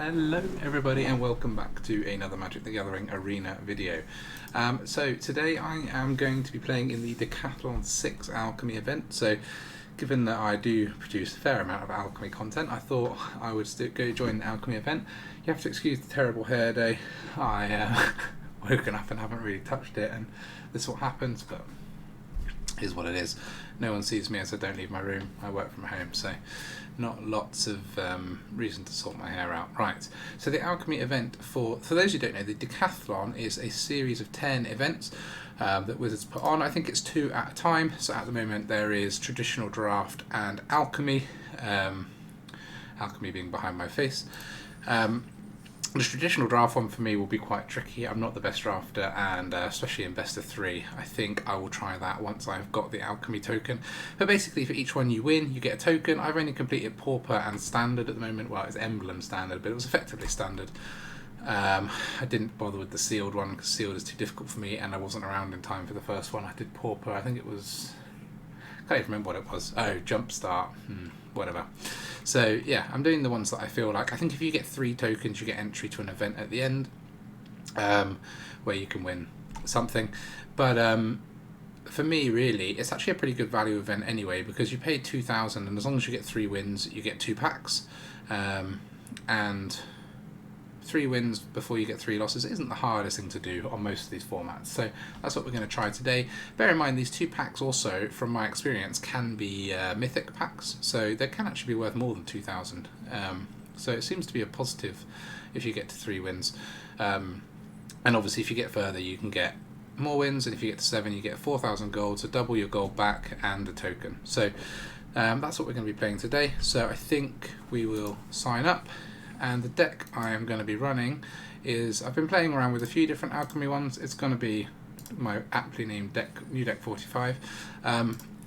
Hello everybody and welcome back to another Magic the Gathering Arena video. So today I am going to be playing in the Decathlon 6 Alchemy event. So given that I do produce a fair amount of Alchemy content, I thought I would go join the Alchemy event. You have to excuse the terrible hair day. I woken up and haven't really touched it, and this is what happens, but it is what it is. No one sees me as I don't leave my room. I work from home, so not lots of reason to sort my hair out. Right, so the Alchemy event, for those who don't know, the Decathlon is a series of 10 events that Wizards put on. I think it's 2 at a time, so at the moment there is Traditional Draft and Alchemy, Alchemy being behind my face. The Traditional Draft one for me will be quite tricky. I'm not the best drafter, and especially in best of 3, I think I will try that once I've got the Alchemy token. But basically for each one you win, you get a token. I've only completed Pauper and Standard at the moment. Well, it's Emblem Standard, but it was effectively Standard. I didn't bother with the Sealed one because Sealed is too difficult for me, and I wasn't around in time for the first one. I did Pauper, I think it was... I can't even remember what it was. Oh, Jumpstart, whatever. So yeah, I'm doing the ones that I feel like. I think if you get 3 tokens, you get entry to an event at the end, where you can win something. But for me, really, it's actually a pretty good value event anyway, because you pay 2,000, and as long as you get 3 wins, you get 2 packs, and 3 wins before you get 3 losses isn't the hardest thing to do on most of these formats. So that's what we're going to try today. Bear in mind, these 2 packs also, from my experience, can be mythic packs, so they can actually be worth more than 2,000. So it seems to be a positive if you get to 3 wins. And obviously if you get further, you can get more wins, and if you get to 7, you get 4,000 gold, so double your gold back and a token. So that's what we're going to be playing today. So I think we will sign up. And the deck I am going to be running is, I've been playing around with a few different Alchemy ones. It's going to be my aptly named deck, New Deck 45,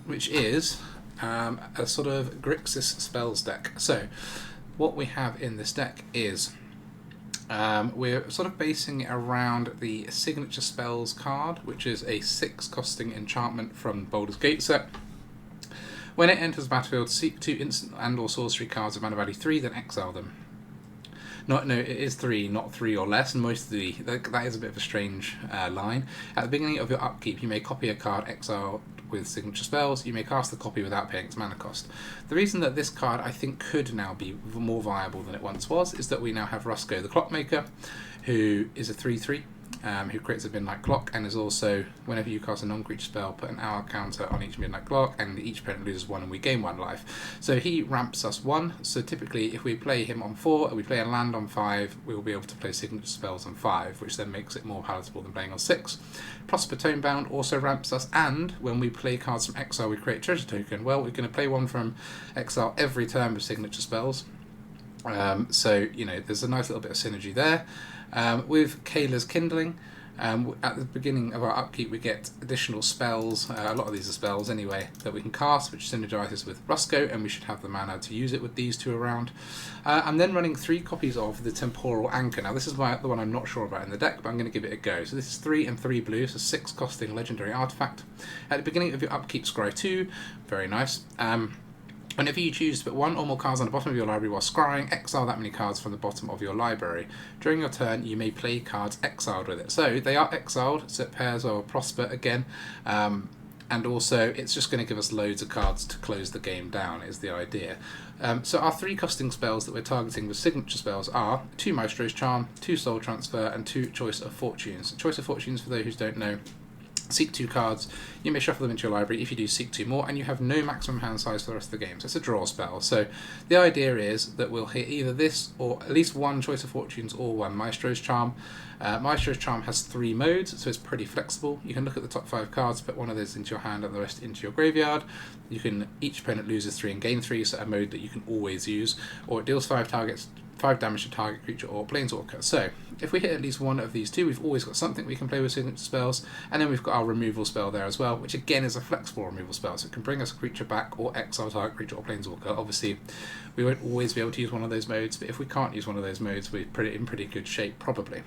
which is a sort of Grixis spells deck. So what we have in this deck is, we're sort of basing it around the Signature Spells card, which is a 6 costing enchantment from Baldur's Gate set. When it enters the battlefield, seek 2 instant and or sorcery cards of mana value 3, then exile them. No, it is 3, not 3 or less, and most of that is a bit of a strange line. At the beginning of your upkeep, you may copy a card exiled with Signature Spells. You may cast the copy without paying its mana cost. The reason that this card, I think, could now be more viable than it once was is that we now have Rusko the Clockmaker, who is a 3/3. Who creates a midnight clock, and is also, whenever you cast a non-creature spell, put an hour counter on each midnight clock, and each opponent loses 1 and we gain 1 life. So he ramps us 1, so typically if we play him on 4 and we play a land on 5, we will be able to play Signature Spells on 5, which then makes it more palatable than playing on 6. Prosper Tome-Bound also ramps us, and when we play cards from exile we create treasure token. Well, we're going to play 1 from exile every turn with Signature Spells. So, you know, there's a nice little bit of synergy there. With Kayla's Kindling, at the beginning of our upkeep we get additional spells, a lot of these are spells anyway, that we can cast, which synergizes with Rusko, and we should have the mana to use it with these 2 around. I'm then running 3 copies of the Temporal Anchor. Now this is the one I'm not sure about in the deck, but I'm going to give it a go. So this is 3 and 3 blue, so 6 costing legendary artifact. At the beginning of your upkeep, scry 2, very nice. Whenever you choose to put 1 or more cards on the bottom of your library while scrying, exile that many cards from the bottom of your library. During your turn, you may play cards exiled with it. So they are exiled, so it pairs or Prosper again, and also it's just going to give us loads of cards to close the game down, is the idea. So our 3 costing spells that we're targeting with Signature Spells are 2 Maestros Charm, 2 Soul Transfer, and 2 Choice of Fortunes. Choice of Fortunes, for those who don't know, seek 2 cards, you may shuffle them into your library. If you do, seek 2 more, and you have no maximum hand size for the rest of the game. So it's a draw spell. So the idea is that we'll hit either this, or at least 1 Choice of Fortunes, or 1 Maestro's Charm. Maestro's Charm has 3 modes, so it's pretty flexible. You can look at the top 5 cards, put 1 of those into your hand and the rest into your graveyard. You can, each opponent loses 3 and gain 3, so a mode that you can always use, or it deals 5 damage to target creature or planeswalker. So if we hit at least 1 of these 2, we've always got something we can play with Signature Spells, and then we've got our removal spell there as well, which again is a flexible removal spell, so it can bring us a creature back or exile target creature or planeswalker. Obviously we won't always be able to use one of those modes, but if we can't use one of those modes, we're in pretty good shape probably.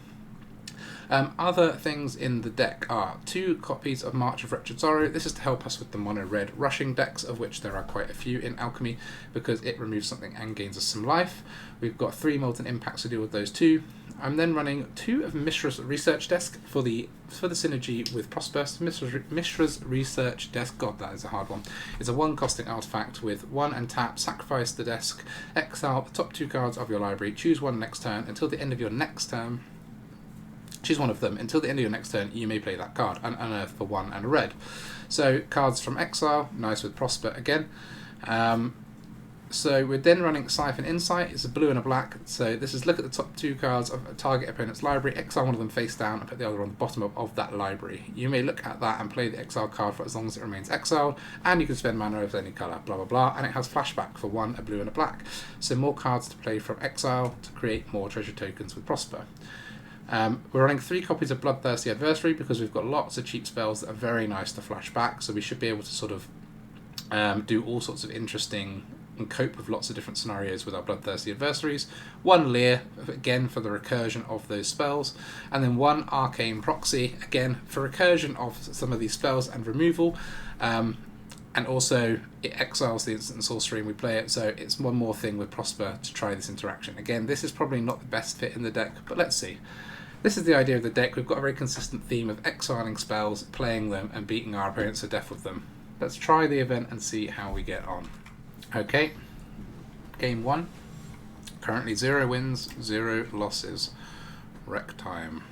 Other things in the deck are 2 copies of March of Wretched Sorrow. This is to help us with the mono-red rushing decks, of which there are quite a few in Alchemy, because it removes something and gains us some life. We've got 3 Molten Impacts to deal with those 2. I'm then running 2 of Mishra's Research Desk for the synergy with Prosper. Mishra's Research Desk, god, that is a hard one. It's a 1 costing artifact with 1 and tap, sacrifice the desk, exile the top 2 cards of your library, choose 1 next turn. Until the end of your next turn, choose 1 of them. Until the end of your next turn, you may play that card, and unearth for 1 and a red. So cards from exile, nice with Prosper again. So we're then running Siphon Insight. It's a blue and a black. So this is look at the top 2 cards of a target opponent's library, exile 1 of them face down, and put the other on the bottom of that library. You may look at that and play the exile card for as long as it remains exiled, and you can spend mana of any colour, blah blah blah, and it has flashback for 1, a blue and a black. So more cards to play from exile to create more treasure tokens with Prosper. We're running 3 copies of Bloodthirsty Adversary because we've got lots of cheap spells that are very nice to flash back, so we should be able to sort of do all sorts of interesting and cope with lots of different scenarios with our Bloodthirsty Adversaries. 1 A-Lier, again for the recursion of those spells, and then 1 Arcane Proxy, again for recursion of some of these spells and removal, and also it exiles the instant sorcery and we play it, so it's one more thing with Prosper to try this interaction. Again, this is probably not the best fit in the deck, but let's see. This is the idea of the deck. We've got a very consistent theme of exiling spells, playing them, and beating our opponents to death with them. Let's try the event and see how we get on. Okay, game 1. Currently 0 wins, 0 losses. Wreck time.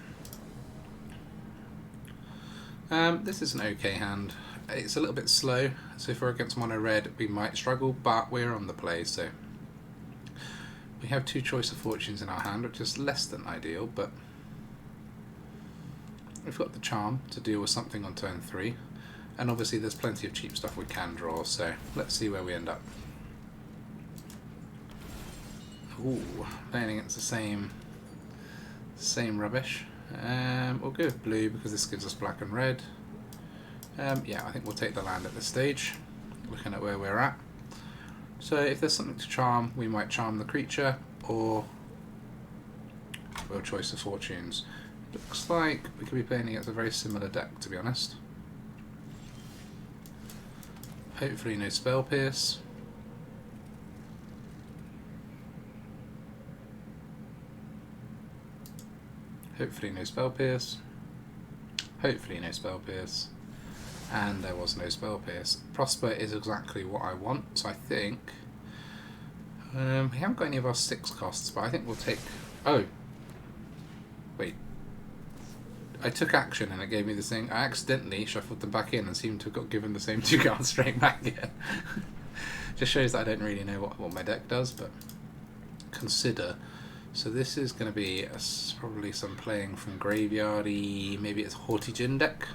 This is an okay hand. It's a little bit slow, so if we're against mono red we might struggle, but we're on the play, so we have 2 Choice of Fortunes in our hand, which is less than ideal, but we've got the Charm to deal with something on turn 3, and obviously there's plenty of cheap stuff we can draw, so let's see where we end up. Ooh, playing against the same rubbish. We'll go with blue because this gives us black and red. Yeah, I think we'll take the land at this stage, looking at where we're at. So if there's something to charm, we might charm the creature, or we'll Choice of Fortunes. Looks like we could be playing against a very similar deck, to be honest. Hopefully no Spell Pierce. Hopefully no Spell Pierce. Hopefully no Spell Pierce. And there was no Spell Pierce. Prosper is exactly what I want, so I think we haven't got any of our 6 costs, but I think we'll take... Oh! Wait. I took action and it gave me this thing. I accidentally shuffled them back in and seemed to have got given the same 2 cards straight back again. Just shows that I don't really know what my deck does, but consider. So this is going to be probably some playing from graveyardy, maybe it's Haughty Djinn deck.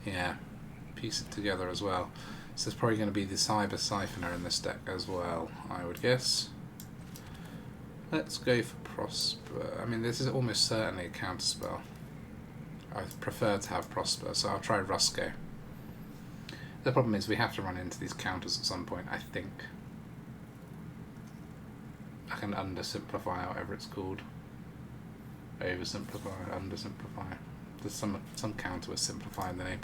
Yeah, piece it together as well. So there's probably going to be the Cyber Siphoner in this deck as well, I would guess. Let's go for Prosper. I mean, this is almost certainly a counterspell. I prefer to have Prosper, so I'll try Rusko. The problem is we have to run into these counters at some point, I think. I can undersimplify, whatever it's called. Oversimplify, undersimplify. There's some counter with simplifying the name.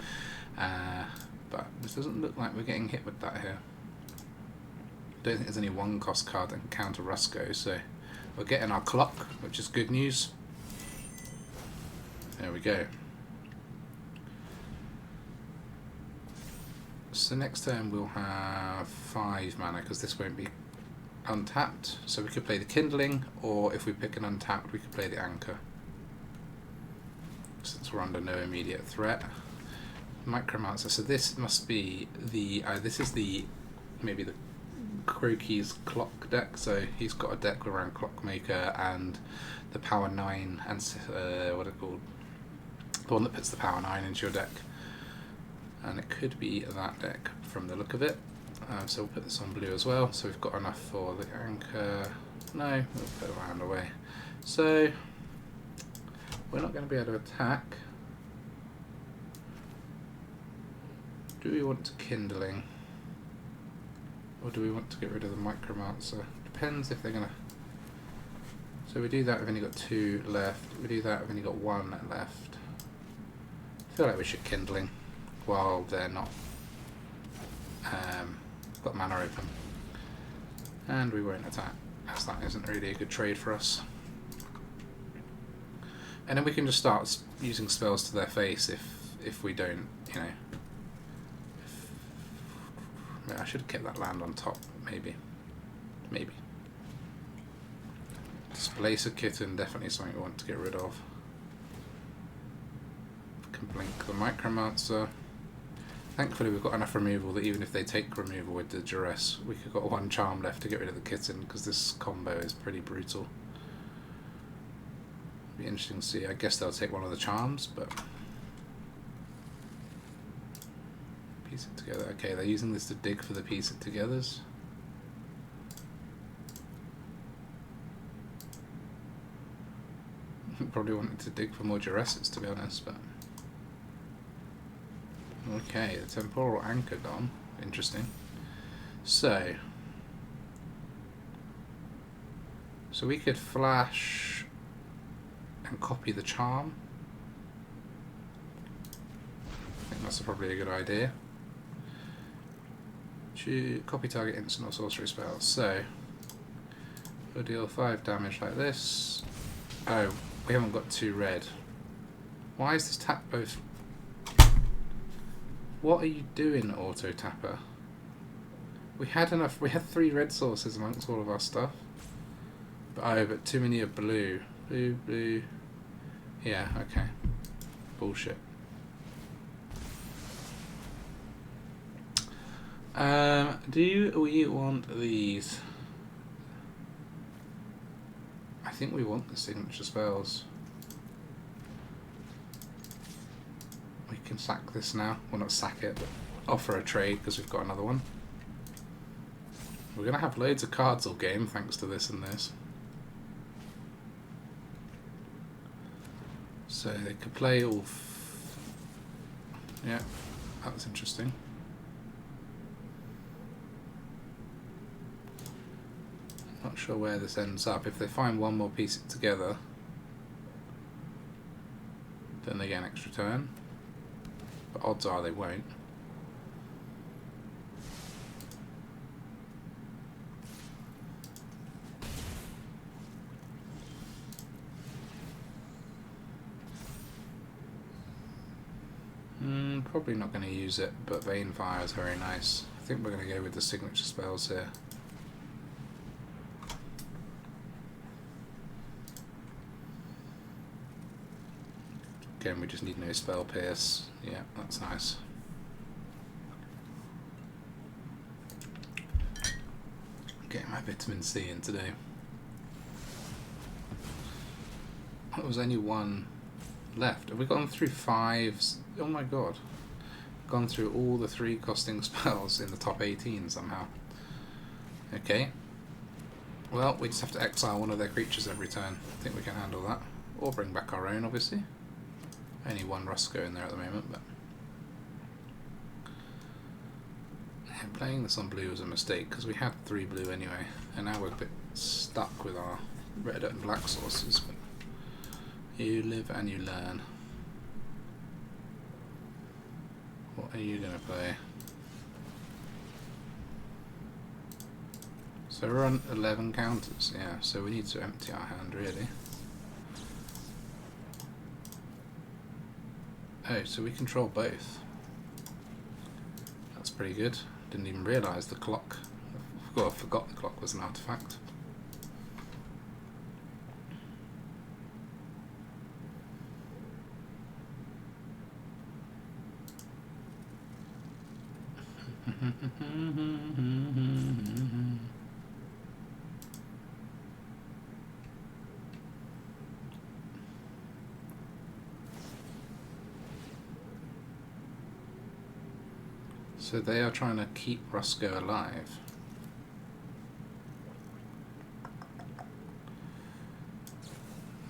But this doesn't look like we're getting hit with that here. Don't think there's any 1 cost card that can counter Rusko, so we're getting our clock, which is good news. There we go. So next turn we'll have 5 mana, because this won't be untapped, so we could play the Kindling, or if we pick an untapped we could play the Anchor, since we're under no immediate threat. Micromancer, so this must be the this is the maybe the Croaky's clock deck, so he's got a deck around Clockmaker and the Power 9 and what it called, the one that puts the Power 9 into your deck, and it could be that deck from the look of it. So we'll put this on blue as well, so we've got enough for the Anchor. No, we'll put a land away. So we're not going to be able to attack. Do we want to Kindling? Or do we want to get rid of the Micromancer? Depends if they're going to So we do that, we've only got 2 left. We do that, we've only got 1 left. I feel like we should Kindling while they're not got mana open. And we won't attack, as that isn't really a good trade for us. And then we can just start using spells to their face if we don't, you know. I should have kept that land on top, maybe. Maybe. Displace a kitten, definitely something we want to get rid of. Can blink the Micromancer. Thankfully we've got enough removal that even if they take removal with the duress, we could got 1 charm left to get rid of the kitten, because this combo is pretty brutal. Be interesting to see. I guess they'll take one of the charms, but piece it together. Okay, they're using this to dig for the piece it togethers. Probably wanted to dig for more duresses, to be honest, but okay, the Temporal Anchor gone. Interesting. So we could flash and copy the charm. I think that's probably a good idea. Copy target instant or sorcery spell. So we'll deal 5 damage like this. Oh, we haven't got 2 red. Why is this tap both? What are you doing, auto tapper? We had enough. We had 3 red sources amongst all of our stuff. But too many are blue. Blue. Yeah, okay. Bullshit. Do we want these? I think we want the signature spells. We can sack this now. Well, not sack it, but offer a trade because we've got another one. We're going to have loads of cards all game thanks to this and this. So they could play all... yeah, that was interesting. Not sure where this ends up. If they find one more piece together, then they get an extra turn. But odds are they won't. Probably not going to use it, but Vein Fire is very nice. I think we're going to go with the signature spells here. Again, we just need no spell pierce. Yeah, that's nice. Getting my vitamin C in today. There was only 1 left. Have we gone through 5? Oh my god. Gone through all the 3 costing spells in the top 18 somehow. Okay. Well, we just have to exile one of their creatures every turn. I think we can handle that. Or bring back our own, obviously. Only 1 Rusko in there at the moment, but... yeah, playing this on blue was a mistake, because we had 3 blue anyway, and now we're a bit stuck with our red and black sources, but you live and you learn. What are you going to play? So we're on 11 counters, yeah, so we need to empty our hand, really. Oh, so we control both. That's pretty good. Didn't even realise the clock. I forgot the clock was an artifact. So they are trying to keep Rusko alive.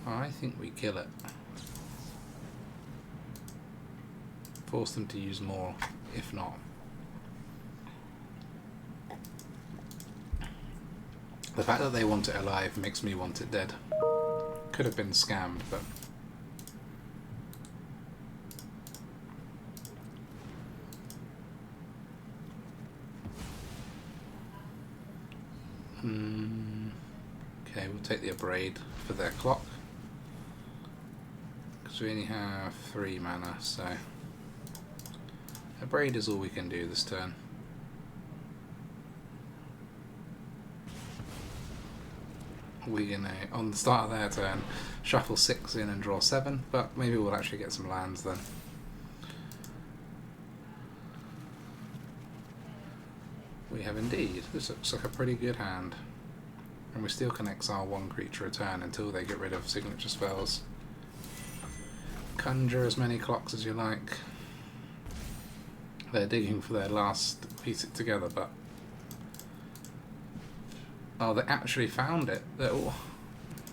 I think we kill it. Force them to use more, if not. The fact that they want it alive makes me want it dead. Could have been scammed, but okay, we'll take the Abrade for their clock because we only have 3 mana, so Abrade is all we can do this turn. We're gonna, on the start of their turn, shuffle 6 in and draw 7, but maybe we'll actually get some lands then. We have indeed. This looks like a pretty good hand. And we still can exile 1 creature a turn until they get rid of signature spells. Conjure as many clocks as you like. They're digging for their last piece it together, but oh, they actually found it. Oh,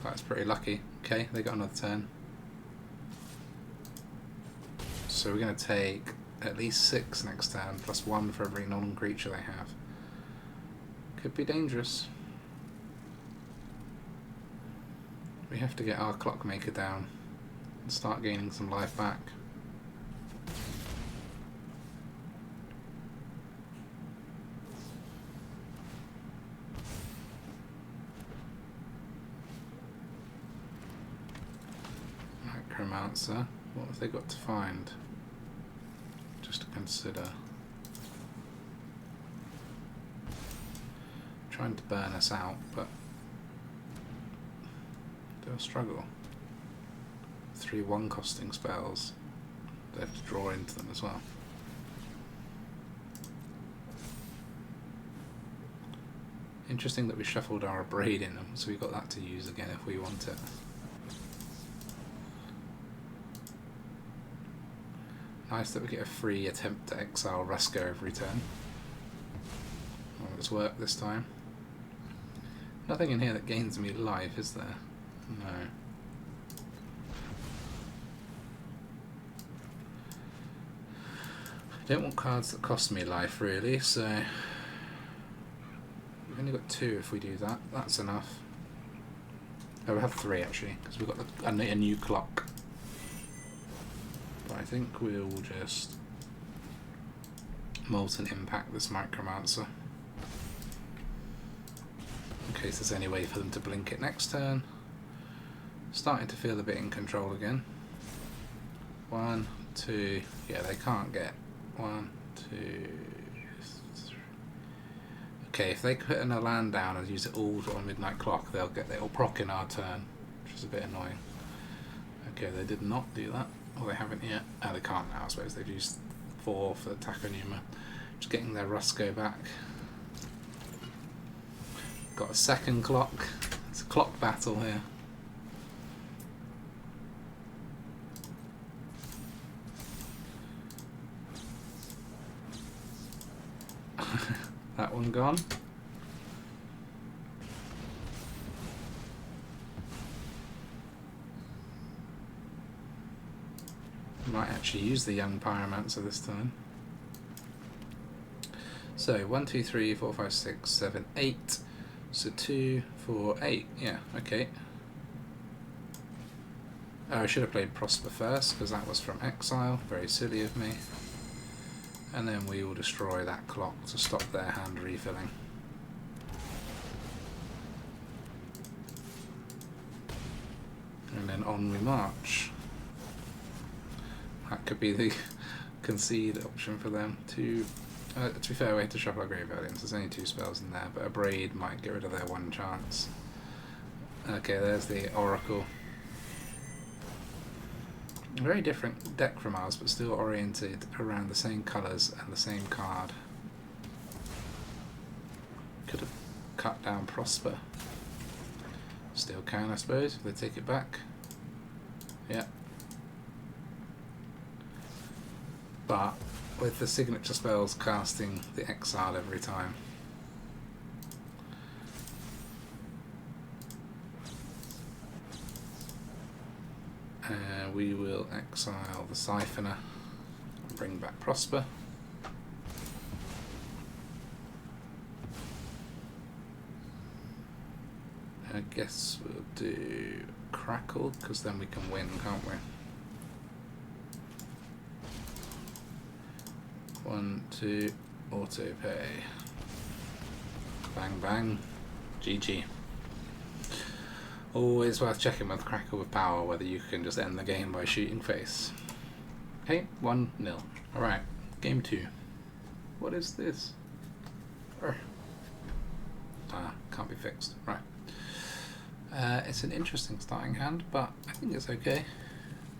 that's pretty lucky. Okay, they got another turn. So we're going to take at least 6 next turn, plus 1 for every non-creature they have. Could be dangerous. We have to get our Clockmaker down and start gaining some life back. Necromancer, what have they got to find? Just to consider. Trying to burn us out, but they'll struggle. 3/1 costing spells. They have to draw into them as well. Interesting that we shuffled our Abrade in them, so we've got that to use again if we want it. Nice that we get a free attempt to exile Rusko every turn. Well, it's worked this time. Nothing in here that gains me life, is there? No. I don't want cards that cost me life, really, so we've only got 2 if we do that. That's enough. Oh, we have 3 actually, because we've got a new clock. But I think we'll just Molten Impact this Micromancer. In case there's any way for them to blink it next turn. Starting to feel a bit in control again. 1, 2, yeah, they can't get 1, 2, 3. Okay, if they put in a land down and use it all on Midnight Clock, they'll proc in our turn, which is a bit annoying. Okay, they did not do that. Well, they haven't yet. Oh, they can't now, I suppose. They've used 4 for Takonuma. Just getting their Rusko back. Got a second clock. It's a clock battle here. That one gone. Might actually use the young Pyromancer this time. So 1, 2, 3, 4, 5, 6, 7, 8. So 2, 4, 8. Yeah, okay. Oh, I should have played Prosper first because that was from exile. Very silly of me. And then we will destroy that clock to stop their hand refilling. And then on we march. That could be the concede option for them. To be fair, we have to shuffle our Grave Valiants. There's only 2 spells in there, but a Braid might get rid of their 1 chance. Okay, there's the Oracle. A very different deck from ours, but still oriented around the same colours and the same card. Could have cut down Prosper. Still can, I suppose, if they take it back. Yeah. But with the signature spells casting the exile every time. We will exile the Siphoner and bring back Prosper. I guess we'll do Crackle, because then we can win, can't we? 1, 2, auto pay. Bang bang. GG. Always worth checking with Crackle with power whether you can just end the game by shooting face. Okay, 1-0. Alright, game 2. What is this? Can't be fixed. Right. It's an interesting starting hand, but I think it's okay.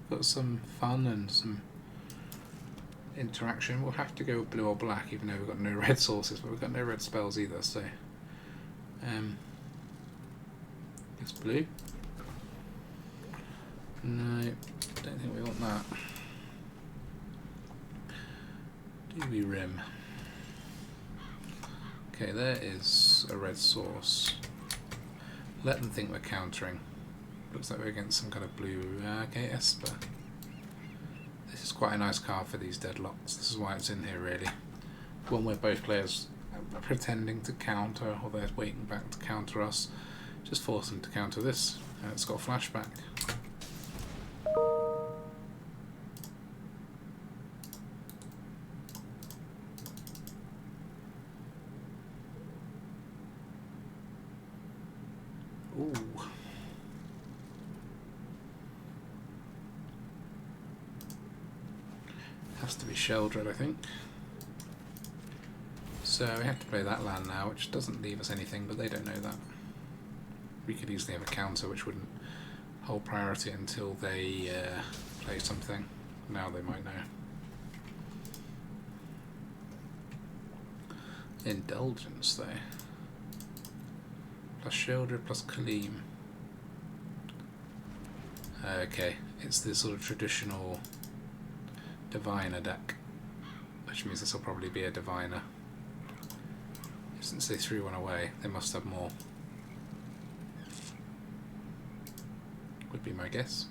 Got some fun and some interaction. We'll have to go blue or black, even though we've got no red sources, but we've got no red spells either, so it's blue. No, don't think we want that. Do we rim? Okay, there is a red source. Let them think we're countering. Looks like we're against some kind of blue. Okay, Esper. This is quite a nice card for these deadlocks. This is why it's in here, really. One where both players are pretending to counter, or they're waiting back to counter us. Just force them to counter this, and it's got a flashback. Ooh. Has to be Sheldred, I think. So we have to play that land now, which doesn't leave us anything, but they don't know that. We could easily have a counter which wouldn't hold priority until they play something. Now they might know. Indulgence, though. Plus Sheldred plus Kaleem. Okay, it's this sort of traditional Diviner deck, which means this will probably be a Diviner. Since they threw one away, they must have more. Would be my guess.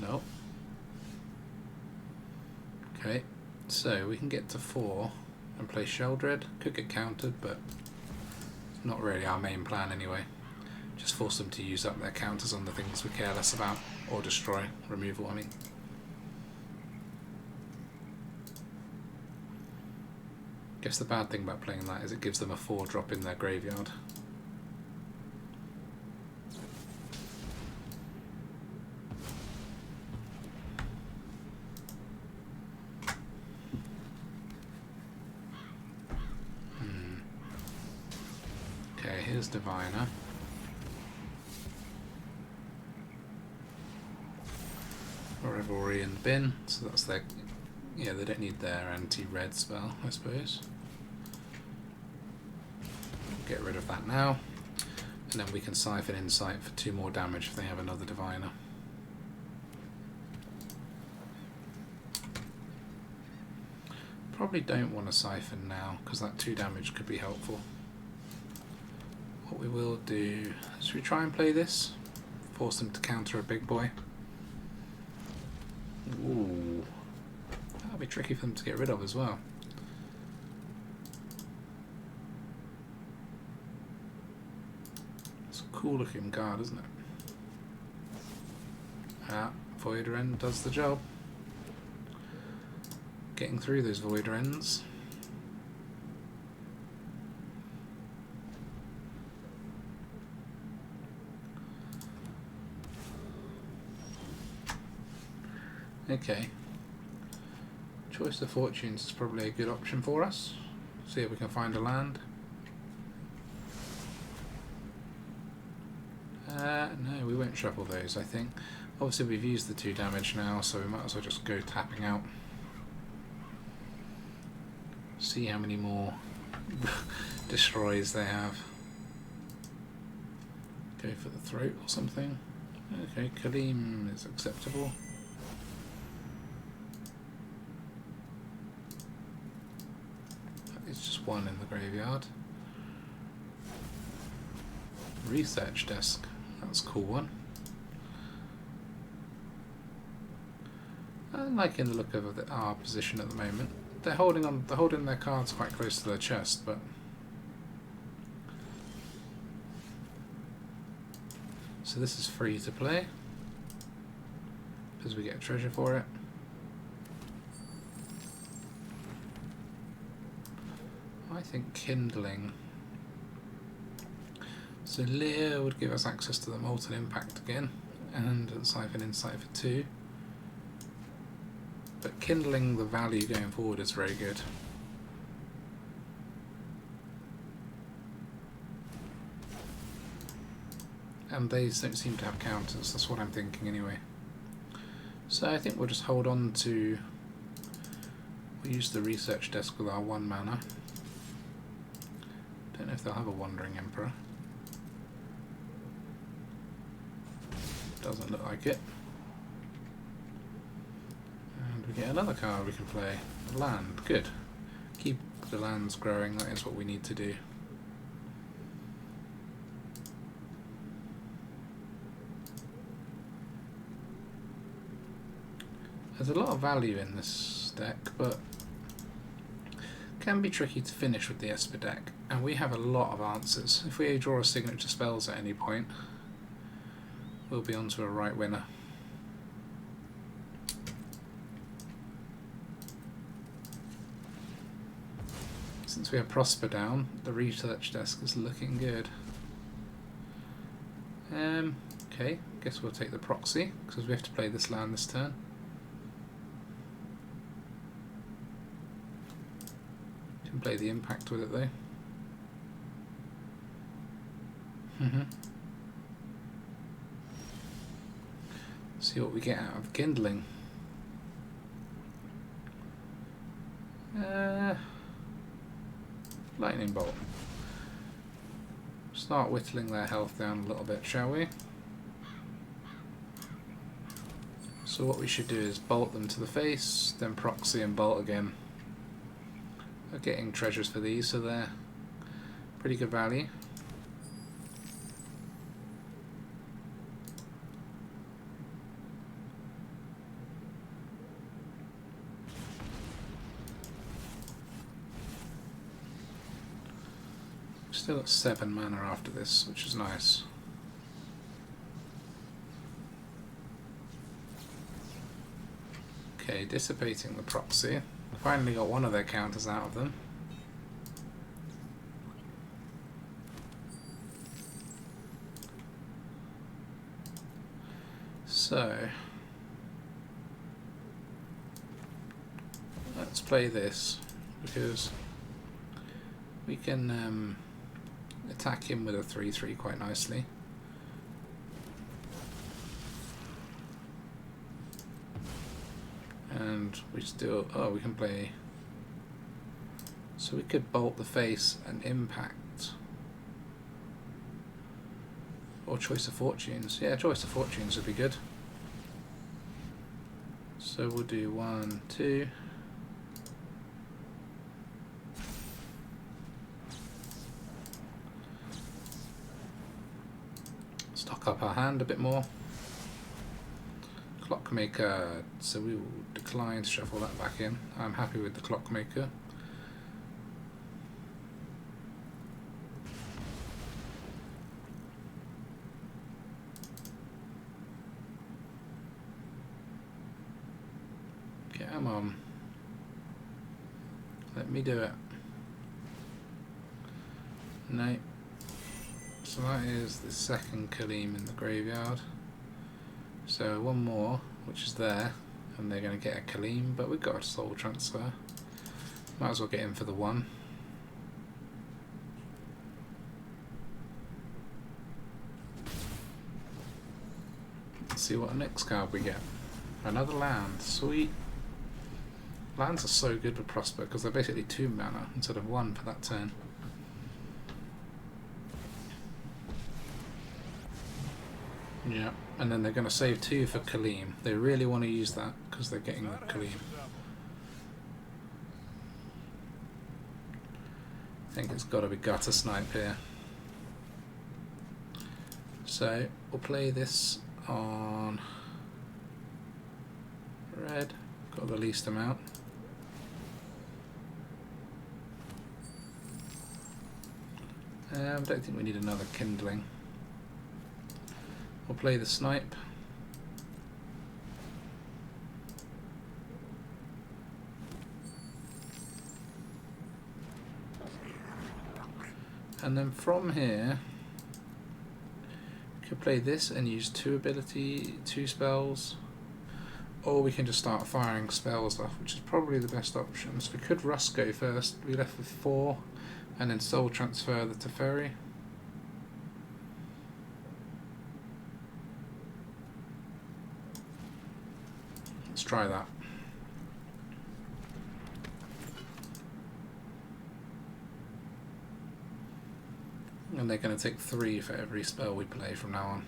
No. Okay, so we can get to 4 and play Sheldred. Could get countered, but it's not really our main plan anyway. Just force them to use up their counters on the things we care less about, or destroy, removal, I mean. Guess the bad thing about playing that is it gives them a 4-drop in their graveyard. Okay, here's Diviner. Revelry in the bin, so that's their... Yeah, they don't need their anti-red spell, I suppose. Get rid of that now, and then we can Siphon Insight for 2 more damage if they have another Diviner. Probably don't want to Siphon now, because that 2 damage could be helpful. What we will do, should we try and play this? Force them to counter a big boy. Ooh, that'll be tricky for them to get rid of as well. It's a cool looking card, isn't it? Void Rend does the job. Getting through those Void Rends. Okay. Choice of Fortunes is probably a good option for us. See if we can find a land. No, we won't shuffle those, I think. Obviously we've used the 2 damage now, so we might as well just go tapping out. See how many more destroys they have. Go for the throat or something. Okay, Kaleem is acceptable. It's just 1 in the graveyard. Research desk. That's a cool one. I'm liking the look of our position at the moment. They're holding their cards quite close to their chest, but So this is free to play because we get treasure for it. I think Kindling. So A-Lier would give us access to the Molten Impact again, and Siphon Insight for 2. But Kindling, the value going forward is very good. And these don't seem to have counters, that's what I'm thinking anyway. So I think we'll just hold on to... We'll use the research desk with our 1 mana. Don't know if they'll have a Wandering Emperor. Doesn't look like it. And we get another card we can play. Land, good. Keep the lands growing, that is what we need to do. There's a lot of value in this deck, but can be tricky to finish with the Esper deck, and we have a lot of answers. If we draw a signature spells at any point, we'll be onto a right winner. Since we have Prosper down, the research desk is looking good. Okay, guess we'll take the Proxy, because we have to play this land this turn. Can play the Impact with it though. See what we get out of Kindling. Lightning Bolt. Start whittling their health down a little bit, shall we? So what we should do is bolt them to the face, then Proxy and bolt again. We're getting treasures for these, so they're pretty good value. Still at 7 mana after this, which is nice. Okay, dissipating the Proxy. Finally got one of their counters out of them. So let's play this because we can attack him with a 3/3 quite nicely. And we still, we can play, so we could bolt the face and Impact, or Choice of Fortunes. Yeah, Choice of Fortunes would be good. So we'll do 1, 2. Stock up our hand a bit more. Clockmaker, so we will decline to shuffle that back in. I'm happy with the Clockmaker. Come on. Let me do it. No. So that is the second Kaleem in the graveyard. So one more, which is there, and they're going to get a Kaleem, but we've got a soul transfer. Might as well get in for the 1. Let's see what the next card we get. Another land, sweet. Lands are so good with Prosper because they're basically 2 mana instead of 1 for that turn. Yeah, and then they're going to save 2 for Kaleem. They really want to use that because they're getting the Kaleem. I think it's got to be Gutter Snipe here. So we'll play this on red. Got the least amount. I don't think we need another Kindling. We'll play the snipe. And then from here, we could play this and use two spells, or we can just start firing spells off, which is probably the best option. So we could Rusko first, be left with 4, and then soul transfer the Teferi. Let's try that. And they're going to take 3 for every spell we play from now on.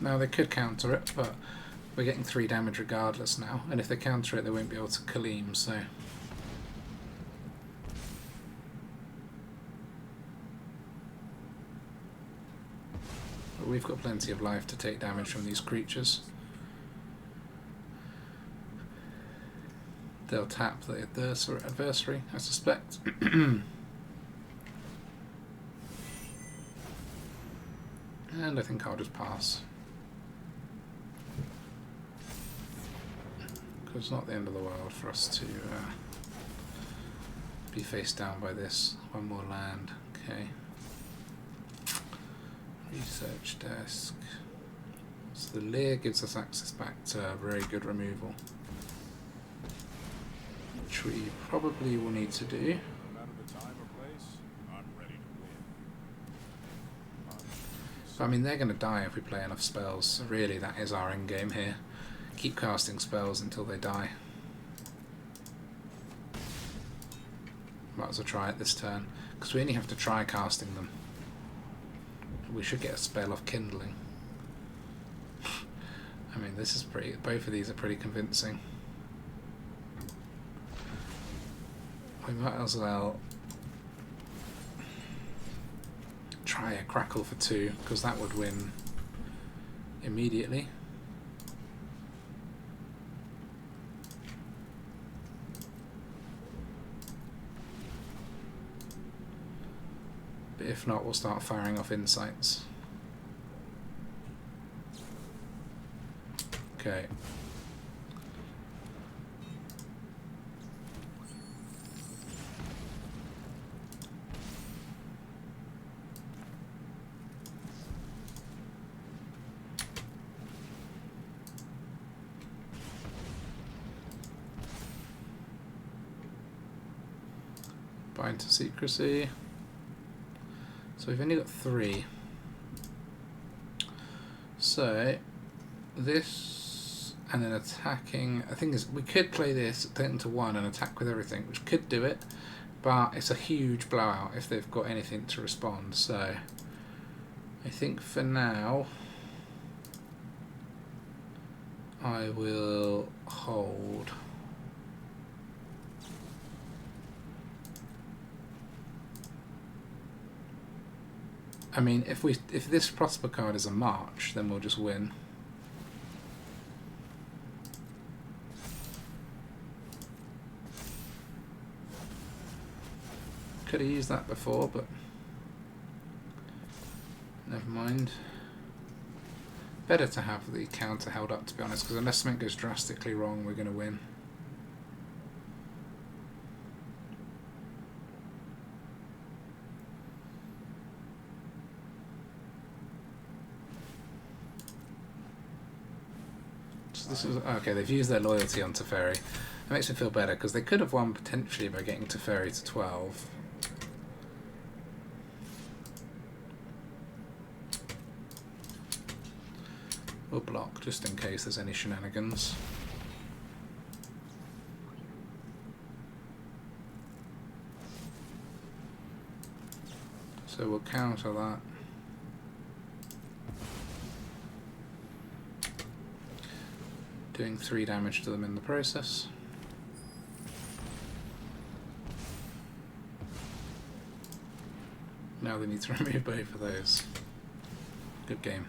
Now they could counter it, but we're getting 3 damage regardless now, and if they counter it they won't be able to Kaleem, so... But we've got plenty of life to take damage from these creatures. They'll tap the adversary, I suspect. And I think I'll just pass. Because it's not the end of the world for us to be faced down by this. One more land, okay. Research desk. So the A-Lier gives us access back to very good removal, which we probably will need to do. But I mean, they're going to die if we play enough spells, so really that is our end game here. Keep casting spells until they die. Might as well try it this turn, because we only have to try casting them. We should get a spell off Kindling. I mean, this is pretty. Both of these are pretty convincing. We might as well try a Crackle for 2, because that would win immediately. But if not, we'll start firing off insights. Okay. Bind to secrecy. So we've only got 3. So this and then attacking. I think we could play this, turn it into 1 and attack with everything, which could do it, but it's a huge blowout if they've got anything to respond. So I think for now I will hold. I mean, if this Prosper card is a March, then we'll just win. Could have used that before, but never mind. Better to have the counter held up, to be honest, because unless something goes drastically wrong, we're going to win. This is okay. They've used their loyalty on Teferi. That makes me feel better, because they could have won potentially by getting Teferi to 12. We'll block just in case there's any shenanigans. So we'll counter that. Doing 3 damage to them in the process. Now they need to remove both of those. Good game.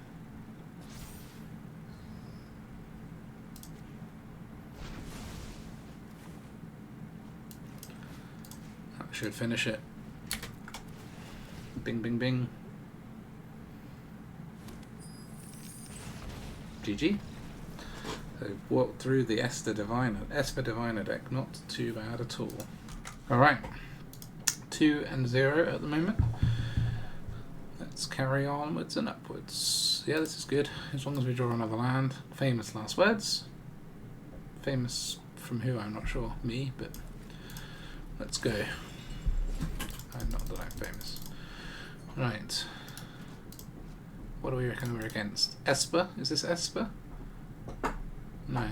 should finish it. Bing, bing, bing. GG. So walked through the Esper Diviner deck. Not too bad at all. Alright. 2-0 at the moment. Let's carry onwards and upwards. Yeah, this is good. As long as we draw another land. Famous last words. Famous from who, I'm not sure. Me, but let's go. I'm not that I'm famous. Right. What do we reckon we're against? Esper? Is this Esper? No.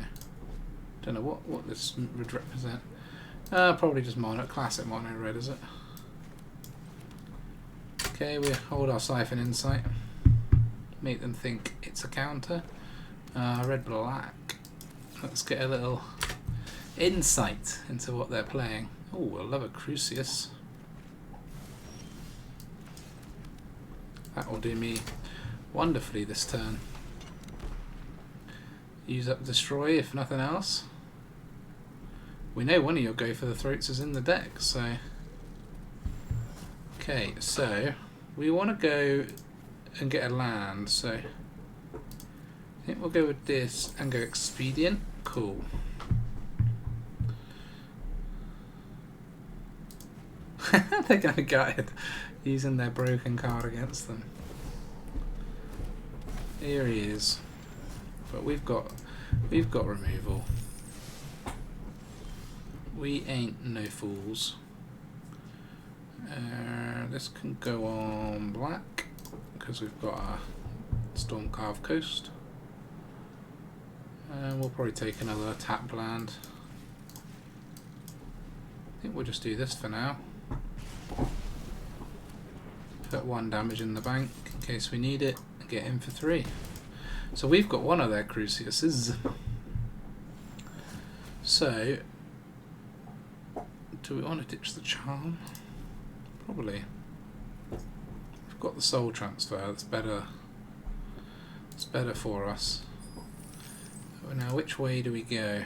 Don't know what this would represent. Probably just mono, classic mono red, is it? Okay, we hold our Siphon Insight. Make them think it's a counter. Red black. Let's get a little insight into what they're playing. Oh, I love a Crucius. That will do me wonderfully this turn. Use up Destroy if nothing else. We know one of your Go for the Throats is in the deck, so... Okay, so we want to go and get a land, so I think we'll go with this and go Expedient. Cool. They're going to gut it, using their broken card against them. Here he is. But we've got removal. We ain't no fools. This can go on black because we've got our Stormcarved Coast. And we'll probably take another tapped land. I think we'll just do this for now. Put 1 damage in the bank in case we need it and get in for 3. So we've got one of their Cruciuses. So, do we want to ditch the Charm? Probably. We've got the Soul Transfer, that's better. It's better for us. But now which way do we go?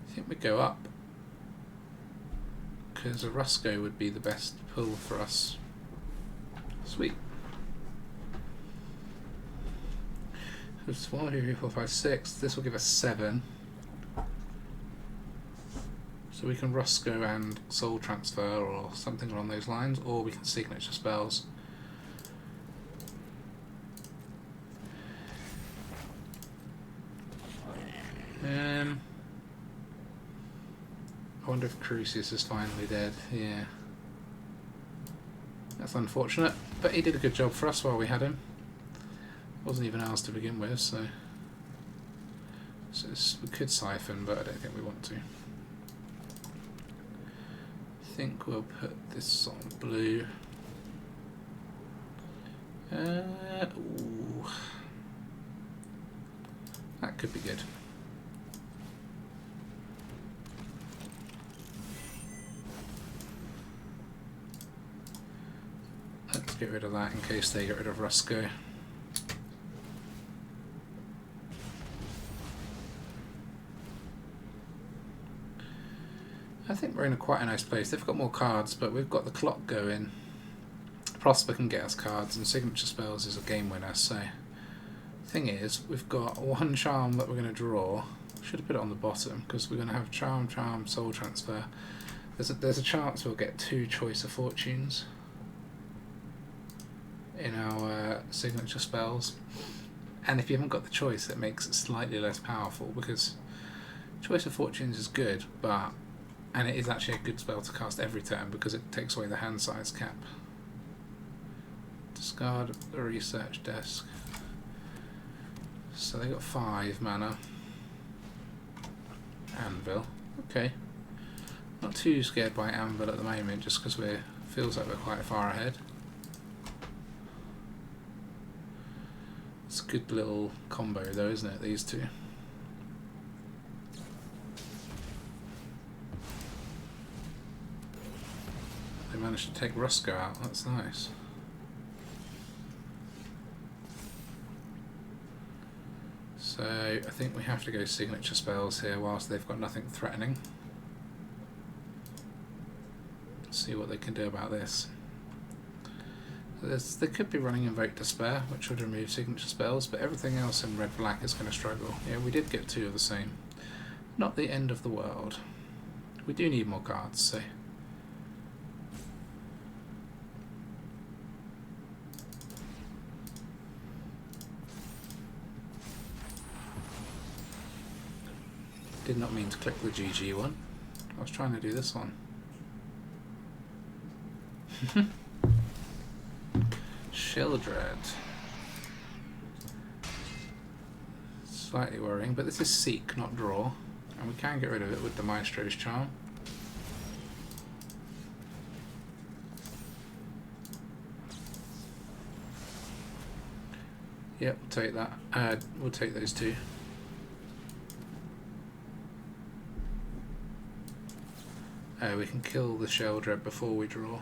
I think we go up. Because a Rusko would be the best pull for us. Sweet. So it's 1, 2, 3, 4, 5, 6. This will give us 7. So we can Rusko and Soul Transfer or something along those lines, or we can Signature Spells. I wonder if Crucius is finally dead. Yeah. That's unfortunate, but he did a good job for us while we had him. Wasn't even ours to begin with, so we could Siphon, but I don't think we want to. I think we'll put this on blue. Ooh. That could be good. Let's get rid of that in case they get rid of Rusko. I think we're in quite a nice place. They've got more cards, but we've got the clock going. Prosper can get us cards, and Signature Spells is a game winner, so... Thing is, we've got 1 Charm that we're going to draw. Should have put it on the bottom, because we're going to have Charm, Charm, Soul Transfer. There's a chance we'll get 2 Choice of Fortunes in our Signature Spells. And if you haven't got the choice, it makes it slightly less powerful, because Choice of Fortunes is good, but... And it is actually a good spell to cast every turn because it takes away the hand size cap. Discard the research desk. So they got 5 mana. Anvil. Okay. Not too scared by Anvil at the moment just because feels like we're quite far ahead. It's a good little combo though, isn't it, these two? They managed to take Rusko out, that's nice. So I think we have to go Signature Spells here whilst they've got nothing threatening. See what they can do about this. They could be running Invoke Despair, which would remove signature spells, but everything else in red-black is going to struggle. Yeah, we did get 2 of the same. Not the end of the world. We do need more cards, so... Did not mean to click the GG one. I was trying to do this one. Sheldred. Slightly worrying, but this is Seek, not Draw. And we can get rid of it with the Maestros Charm. Yep, we'll take that. We'll take those 2. We can kill the Sheldred before we draw.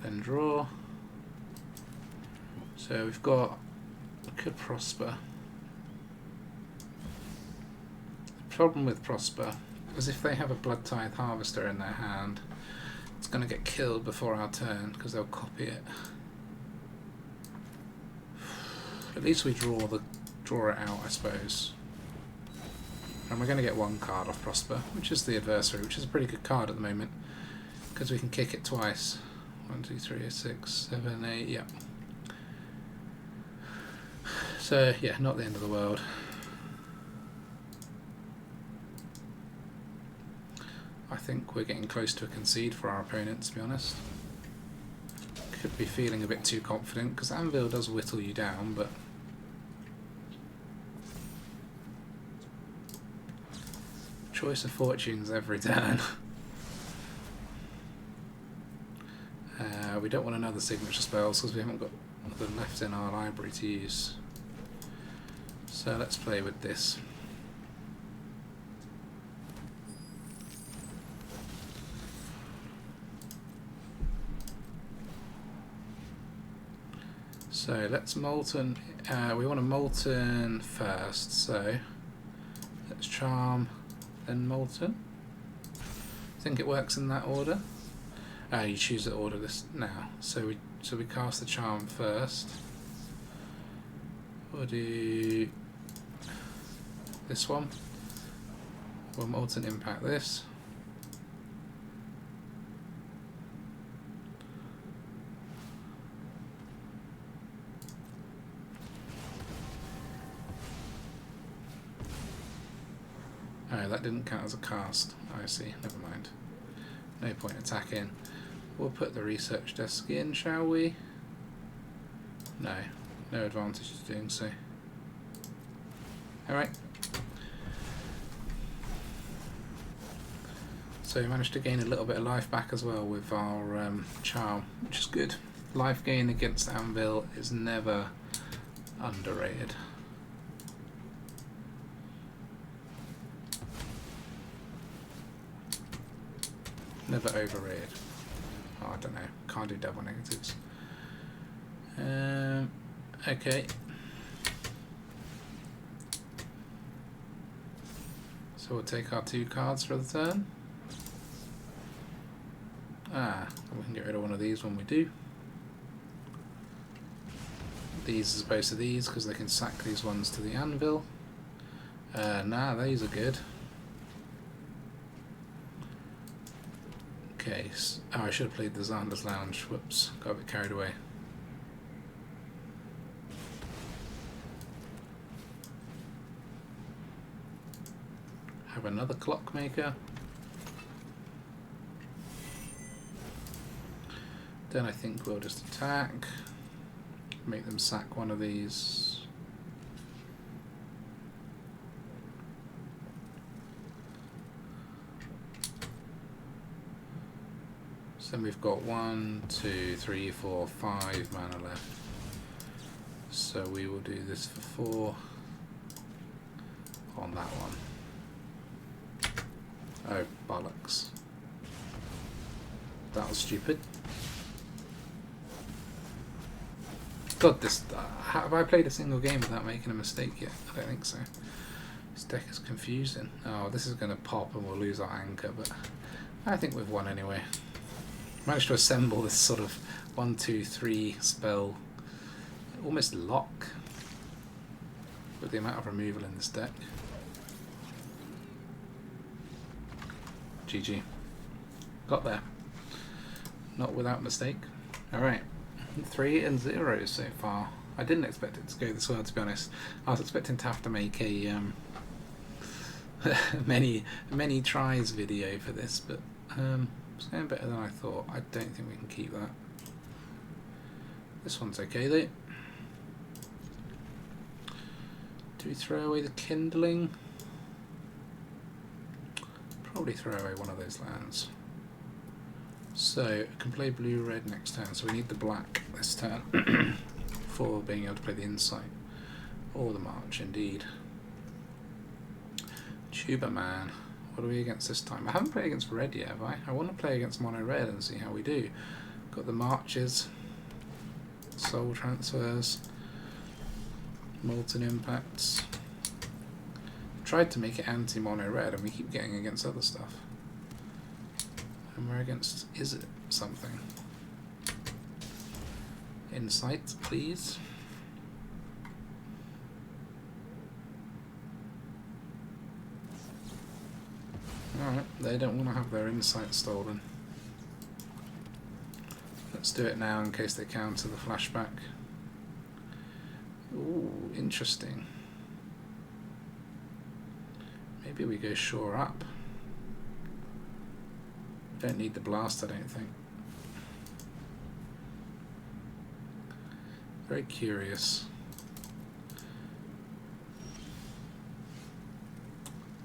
Then draw. So we've got... We could Prosper. The problem with Prosper is if they have a Blood Tithe Harvester in their hand, it's going to get killed before our turn because they'll copy it. At least we draw it out, I suppose. And we're going to get 1 card off Prosper, which is the Adversary, which is a pretty good card at the moment, because we can kick it twice. 1, 2, 3, 6, 7, 8, yeah. So, yeah, not the end of the world. I think we're getting close to a concede for our opponent, to be honest. Could be feeling a bit too confident, because Anvil does whittle you down, but... Choice of fortunes every turn. We don't want another signature spells because we haven't got them left in our library to use. So let's play with this. So let's Molten. We want to Molten first, so let's Charm. Then Molten. I think it works in that order. You choose the order this now. So we cast the Charm first. We'll do this one. We'll Molten Impact this. Oh, that didn't count as a cast. I see, never mind. No point attacking. We'll put the research desk in, shall we? No, no advantage to doing so. Alright. So we managed to gain a little bit of life back as well with our Charm, which is good. Life gain against Anvil is never underrated. Never overrated. Oh, I don't know. Can't do double negatives. Okay. So we'll take our 2 cards for the turn. We can get rid of one of these when we do. These as opposed to these because they can sack these ones to the anvil. Nah, these are good. Okay, oh, I should have played the Xander's Lounge. Whoops, got a bit carried away. Have another Clockmaker. Then I think we'll just attack. Make them sack one of these. So then we've got 1, 2, 3, 4, 5 mana left. So we will do this for 4 on that one. Oh, bollocks. That was stupid. God, this... have I played a single game without making a mistake yet? I don't think so. This deck is confusing. Oh, this is going to pop and we'll lose our anchor, but I think we've won anyway. Managed to assemble this sort of 1, 2, 3 spell, almost lock, with the amount of removal in this deck. GG. Got there. Not without mistake. Alright. 3-0 so far. I didn't expect it to go this well, to be honest. I was expecting to have to make a many tries video for this, but it's going better than I thought. I don't think we can keep that. This one's okay though. Do we throw away the Kindling? Probably throw away one of those lands. So I can play blue-red next turn, so we need the black this turn for being able to play the Insight. Or the March, indeed. Tuba Man. What are we against this time? I haven't played against red yet, have I? I want to play against mono red and see how we do. Got the Marches, Soul Transfers, Molten Impacts. Tried to make it anti-mono red and we keep getting against other stuff. And we're against, is it something? Insight, please. Alright, they don't want to have their insight stolen. Let's do it now in case they counter the flashback. Ooh, interesting. Maybe we go shore up. Don't need the blast, I don't think. Very curious.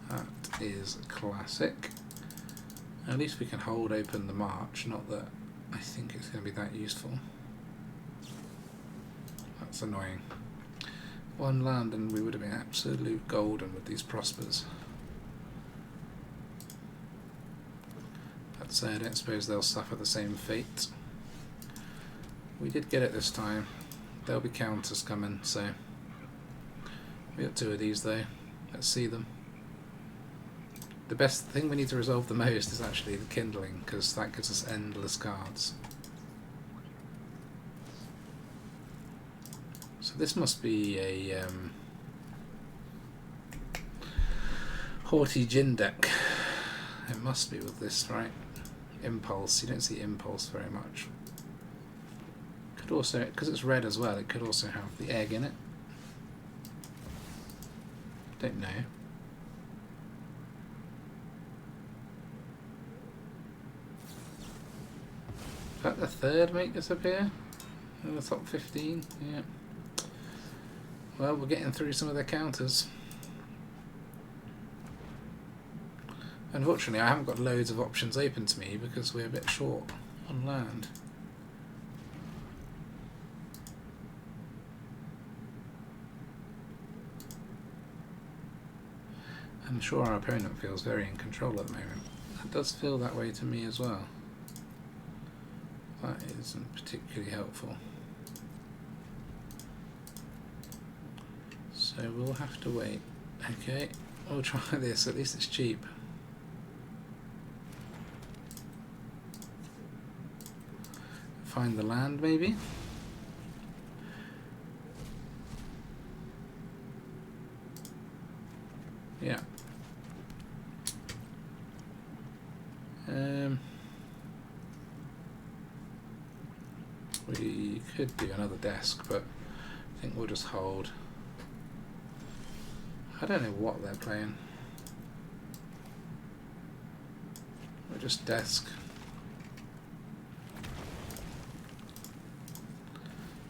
That is classic. At least we can hold open the March, not that I think it's going to be that useful. That's annoying. One land and we would have been absolute golden with these Prospers. I'd say I don't suppose they'll suffer the same fate. We did get it this time. There'll be counters coming, so we got 2 of these though. Let's see them. The best thing we need to resolve the most is actually the Kindling, because that gives us endless cards. So this must be a Haughty Djinn deck. It must be with this, right? Impulse. You don't see Impulse very much. Could also, because it's red as well, it could also have the egg in it. Don't know. Is that the third make disappear? In the top 15? Yeah. Well, we're getting through some of their counters. Unfortunately, I haven't got loads of options open to me because we're a bit short on land. I'm sure our opponent feels very in control at the moment. It does feel that way to me as well. That isn't particularly helpful. So we'll have to wait. Okay, we'll try this, at least it's cheap. Find the land maybe? Yeah. We could do another desk, but I think we'll just hold. I don't know what they're playing. We'll just desk.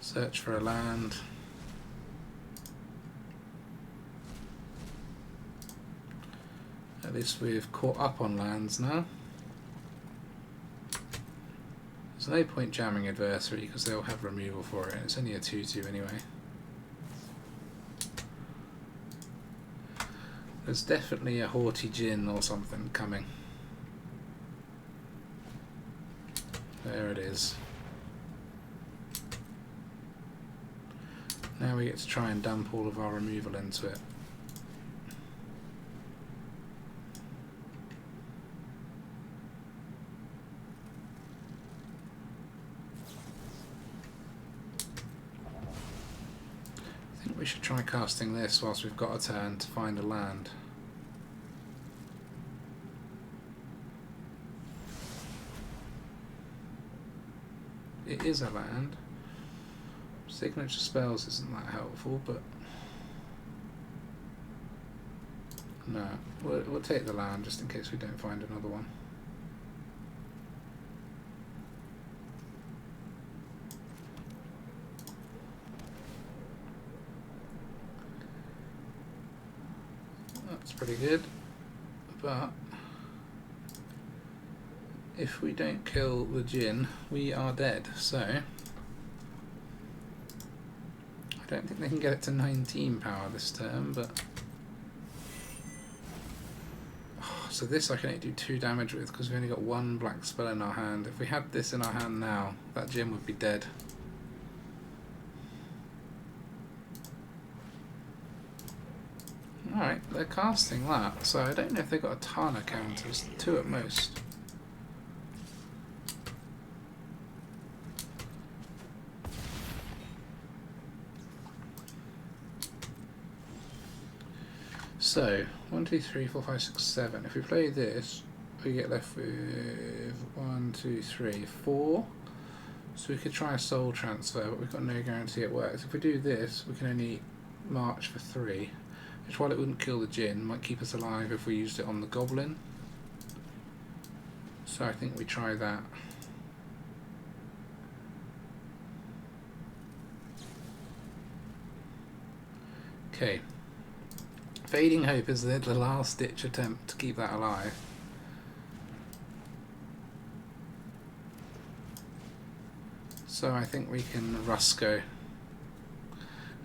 Search for a land. At least we've caught up on lands now. There's no point jamming Adversary because they'll have removal for it. It's only a 2/2 anyway. There's definitely a Haughty Djinn or something coming. There it is. Now we get to try and dump all of our removal into it. we should try casting this whilst we've got a turn to find a land. It is a land. Signature spells isn't that helpful, but no, we'll take the land just in case we don't find another one. That's pretty good, but if we don't kill the Djinn, we are dead, so I don't think they can get it to 19 power this turn, but so this I can only do 2 damage with because we've only got 1 black spell in our hand. If we had this in our hand now, that Djinn would be dead. Alright, they're casting that, so I don't know if they've got a ton of counters, 2 at most. So, 1, 2, 3, 4, 5, 6, 7. If we play this, we get left with 1, 2, 3, 4. So we could try a soul transfer, but we've got no guarantee it works. If we do this, we can only march for 3. Which, while it wouldn't kill the Djinn, might keep us alive if we used it on the Goblin. So I think we try that. Okay. Fading Hope is the last ditch attempt to keep that alive. So I think we can Rusko.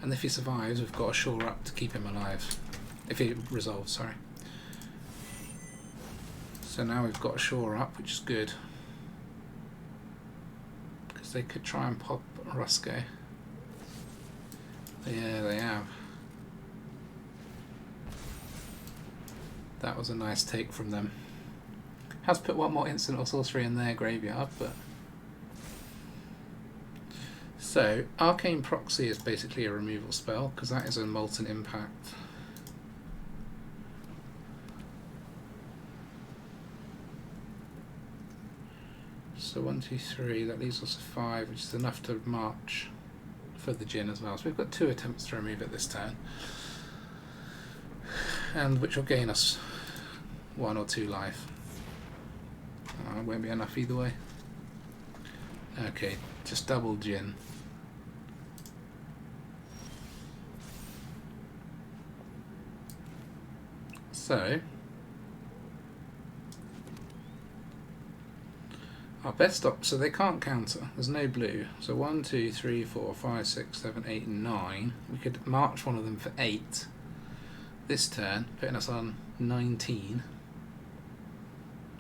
And if he survives, we've got a shore up to keep him alive. If he resolves, sorry. So now we've got a shore up, which is good. Because they could try and pop Rusko. Yeah, they have. That was a nice take from them. Has put one more instant or sorcery in their graveyard, but... So, Arcane Proxy is basically a removal spell, because that is a Molten Impact. So 1, 2, 3, that leaves us 5, which is enough to march for the Djinn as well. So we've got 2 attempts to remove it this turn. And which will gain us 1 or 2 life. It won't be enough either way. Okay, just double Djinn. So our best so they can't counter. There's no blue. So 1, 2, 3, 4, 5, 6, 7, 8, 9. We could march one of them for 8. This turn, putting us on 19,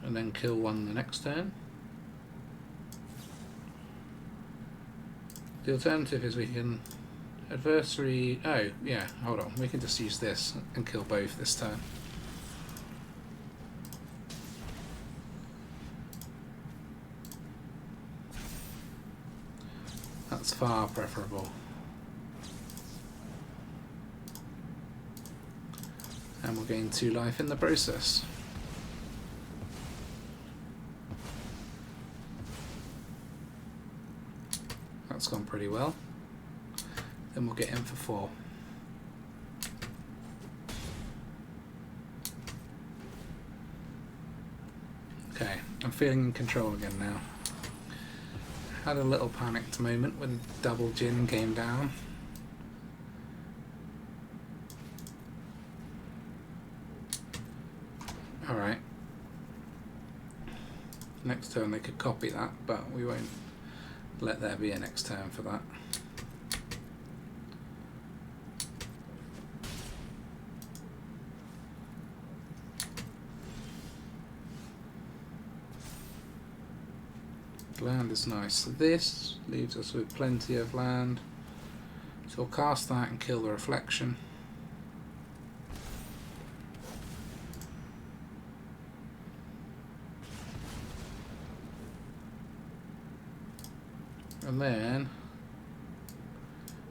and then kill one the next turn. The alternative is we can adversary. Oh, yeah, hold on. We can just use this and kill both this turn. That's far preferable. And we'll gain 2 life in the process. That's gone pretty well. Then we'll get in for 4. Okay, I'm feeling in control again now. Had a little panicked moment when double Djinn came down. Alright. Next turn they could copy that, but we won't let there be a next turn for that. Land is nice. So this leaves us with plenty of land. So we'll cast that and kill the reflection. And then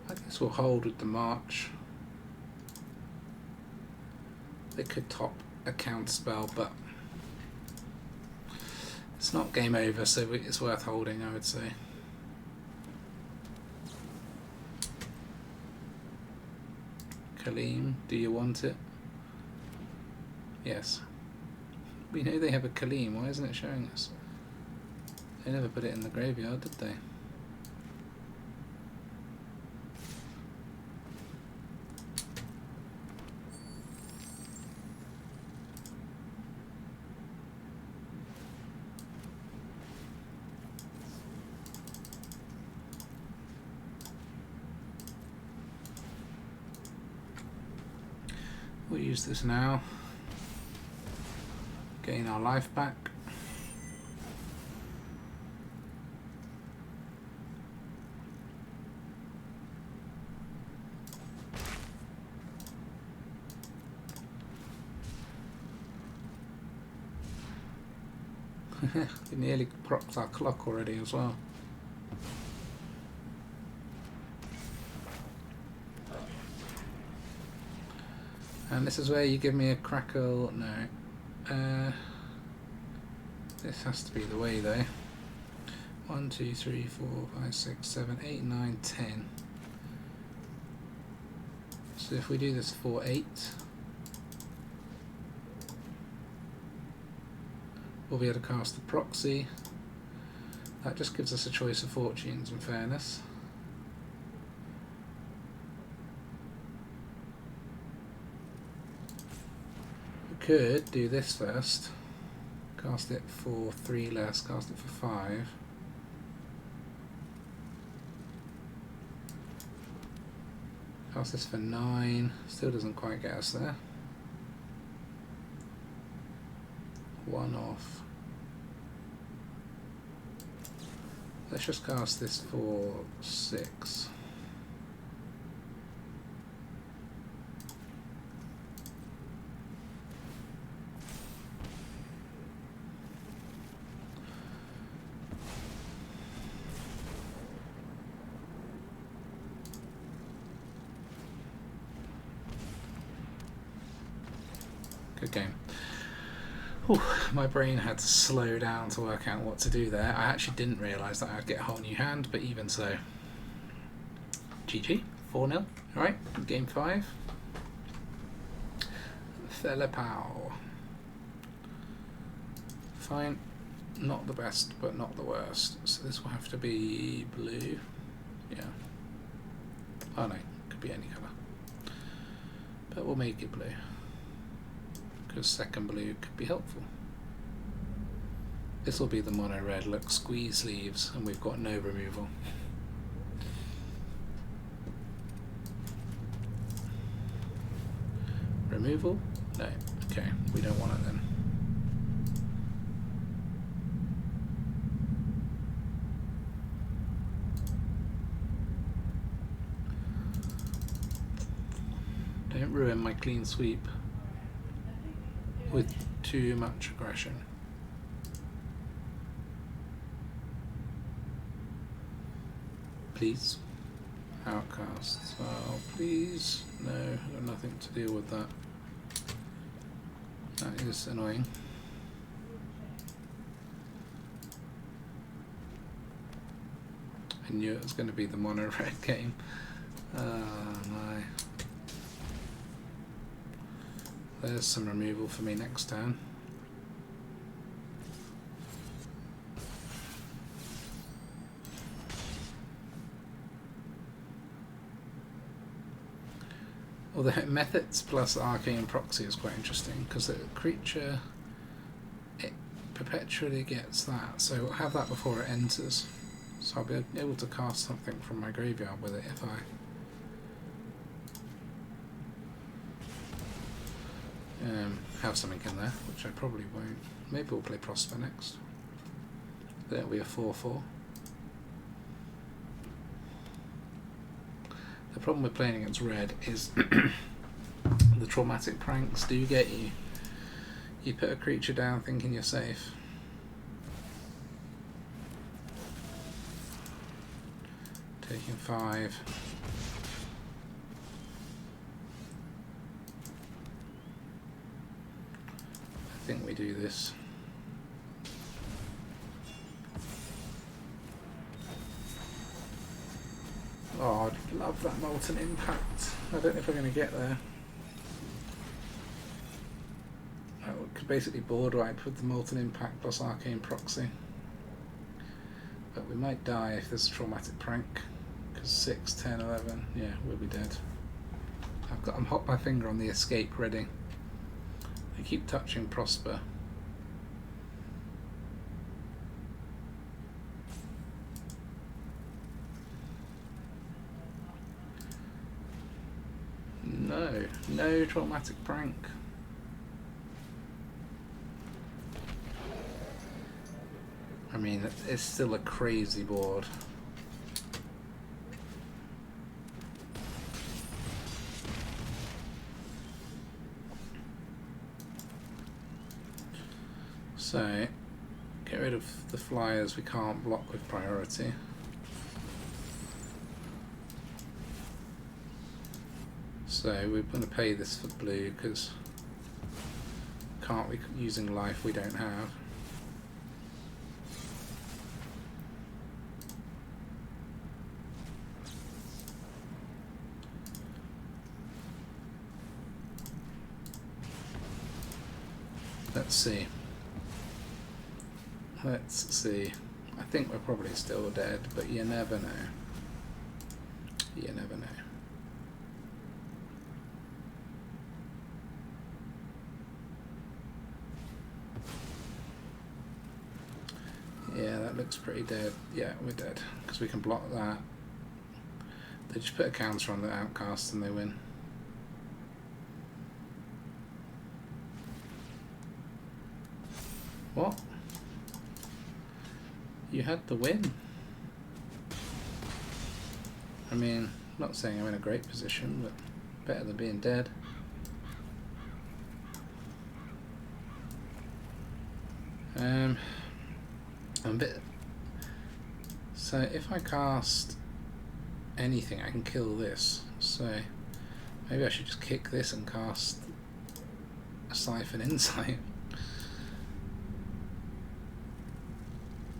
I guess we'll hold with the march. It could top a counter spell, but it's not game over, so it's worth holding, I would say. Kaleem, do you want it? Yes. We know they have a Kaleem, why isn't it showing us? They never put it in the graveyard, did they? We'll use this now. Gain our life back. We nearly propped our clock already as well. And this is where you give me a crackle. No. This has to be the way though. 1, 2, 3, 4, 5, 6, 7, 8, 9, 10. So if we do this for 8, we'll be able to cast the proxy. That just gives us a choice of fortunes in fairness. Could do this first, cast it for 3 less, cast it for 5. Cast this for 9, still doesn't quite get us there. 1 off. Let's just cast this for 6. Good game. Ooh, my brain had to slow down to work out what to do there. I actually didn't realise that I'd get a whole new hand, but even so. GG, 4-0. Alright, game 5. Felepow. Fine. Not the best, but not the worst. So this will have to be blue. Yeah. Oh no, could be any colour. But we'll make it blue. Because second blue could be helpful. This will be the mono red. Look, squeeze sleeves, and we've got no removal. Removal? No. Okay, we don't want it then. Don't ruin my clean sweep with too much aggression. Please. Outcasts. Oh, please. No, I've got nothing to deal with that. That is annoying. I knew it was going to be the mono red game. Oh my. There's some removal for me next turn. Although methods plus Arcane Proxy is quite interesting because the creature, it perpetually gets that, so I'll have that before it enters. So I'll be able to cast something from my graveyard with it if I have something in there, which I probably won't. Maybe we'll play Prosper next. That'll be a 4/4. The problem with playing against red is the traumatic pranks do get you. You put a creature down thinking you're safe. Taking 5. do this. Oh, I'd love that Molten Impact. I don't know if we're going to get there. I could basically board wipe with the Molten Impact plus Arcane Proxy. But we might die if there's a Traumatic Prank. Because 6, 10, 11, yeah, we'll be dead. I'm hot my finger on the escape ready. I keep touching Prosper. No Traumatic Prank. I mean, it's still a crazy board. So, get rid of the flyers we can't block with priority. So we're going to pay this for blue because can't be using life we don't have. Let's see. Let's see. I think we're probably still dead, but you never know. You never know. Yeah, that looks pretty dead. Yeah, we're dead. Because we can block that. They just put a counter on the outcast and they win. What? You had the win. I mean, not saying I'm in a great position, but better than being dead. I'm a bit... So if I cast anything, I can kill this. So maybe I should just kick this and cast a Siphon Insight.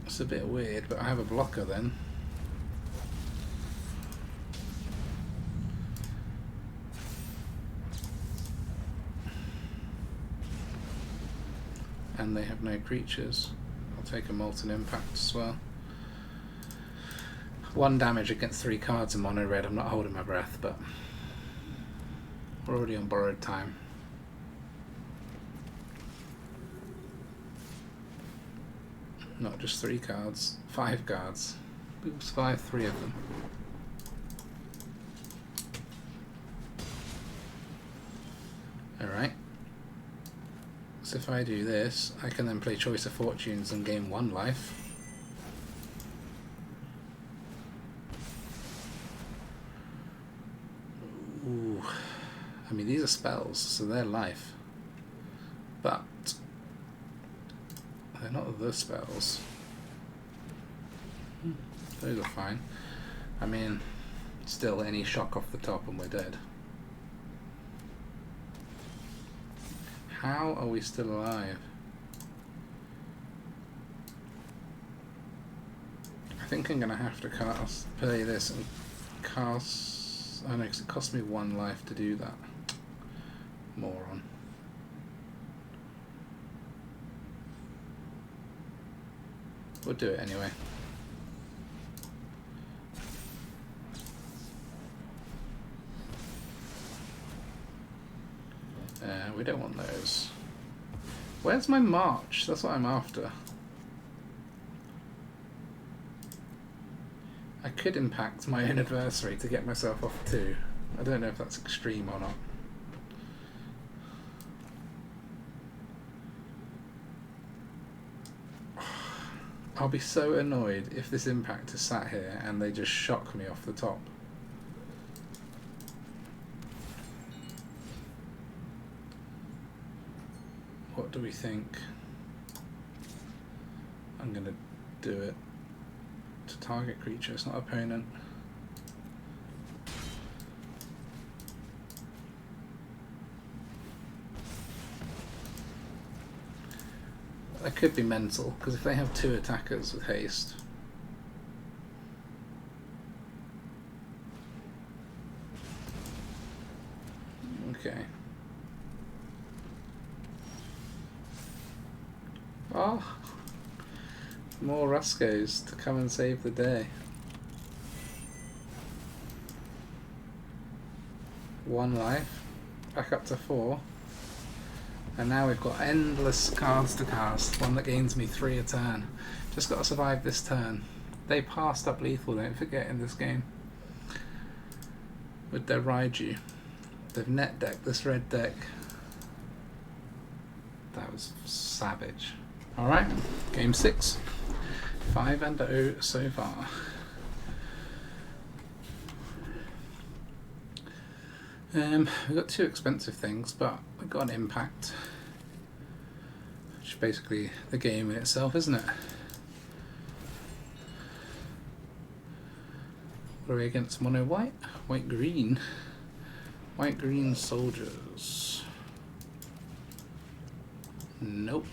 It's a bit weird, but I have a blocker then. And they have no creatures. I'll take a Molten Impact as well. 1 damage against 3 cards in mono red. I'm not holding my breath, but we're already on borrowed time. Not just 3 cards, 5 cards. We'll survive 3 of them. Alright. So if I do this, I can then play Choice of Fortunes and gain 1 life. Ooh. I mean, these are spells, so they're life. But they're not the spells. Those are fine. I mean, still any shock off the top and we're dead. How are we still alive? I think I'm going to have to play this and cast... Oh no, because it cost me 1 life to do that. Moron. We'll do it anyway. We don't want those. Where's my march? That's what I'm after. I could impact my own adversary to get myself off 2. I don't know if that's extreme or not. I'll be so annoyed if this impact is sat here and they just shock me off the top. What do we think? I'm going to do it to target creature, it's not opponent. That could be mental, because if they have 2 attackers with haste... Okay. Oh! More Ruskos to come and save the day. 1 life, back up to 4. And now we've got endless cards to cast, one that gains me 3 a turn. Just got to survive this turn. They passed up lethal, don't forget, in this game. With their Raiju. They've net decked this red deck. That was savage. Alright, game 6. 5-0 so far. We've got 2 expensive things, but we've got an impact. Which is basically the game in itself, isn't it? What are we against? Mono white? White green. White green soldiers. Nope.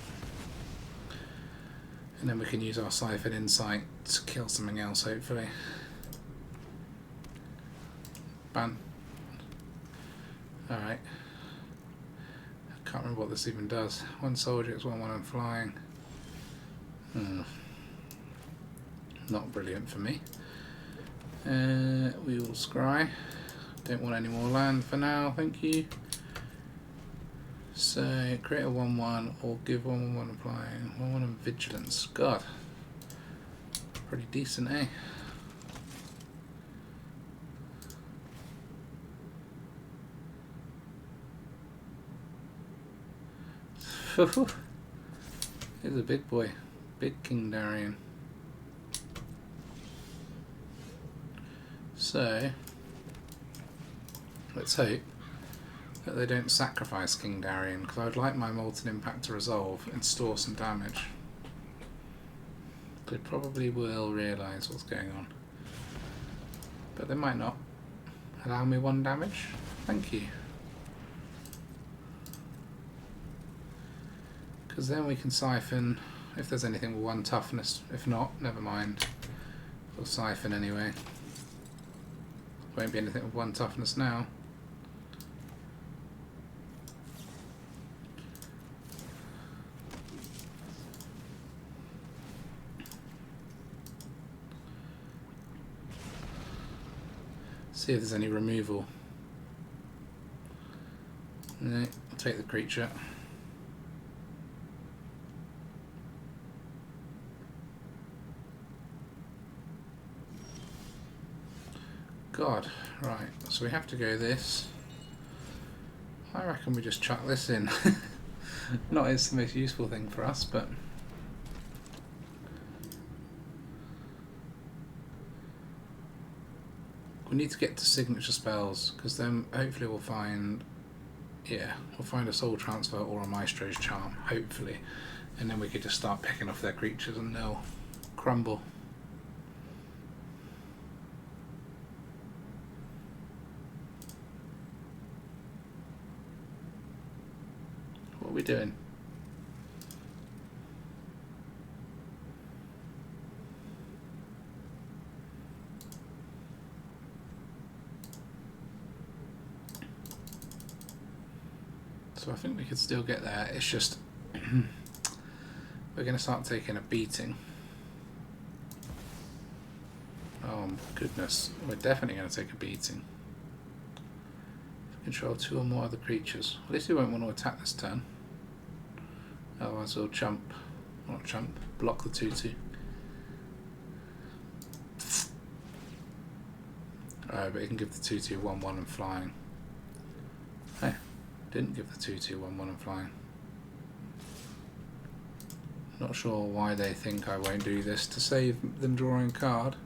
And then we can use our Siphon Insight to kill something else, hopefully. Ban. Alright. I can't remember what this even does. 1 soldier, it's 1/1 and flying. Not brilliant for me. We will scry. Don't want any more land for now, thank you. So, create a 1/1 or give 1/1 and flying. 1/1 and vigilance. God. Pretty decent, eh? Here's a big boy. Big King Darian. So, let's hope that they don't sacrifice King Darian, because I would like my Molten Impact to resolve and store some damage. They probably will realise what's going on. But they might not. Allow me 1 damage? Thank you. Because then we can siphon if there's anything with 1 toughness. If not, never mind. We'll siphon anyway. Won't be anything with 1 toughness now. See if there's any removal. No, I'll take the creature. God, right, so we have to go this. I reckon we just chuck this in. Not it's the most useful thing for us, but we need to get to signature spells, because then hopefully we'll find, we'll find a soul transfer or a Maestro's Charm, hopefully, and then we could just start picking off their creatures and they'll crumble. What are we doing? So I think we could still get there, it's just we're going to start taking a beating. Oh goodness, we're definitely going to take a beating. Control 2 or more other creatures. At least we won't want to attack this turn. Otherwise we'll chump, not chump, block the 2/2. Alright, but you can give the 2/2 1/1 and flying. Hey, didn't give the 2/2 1/1 and flying. Not sure why they think I won't do this to save them drawing a card.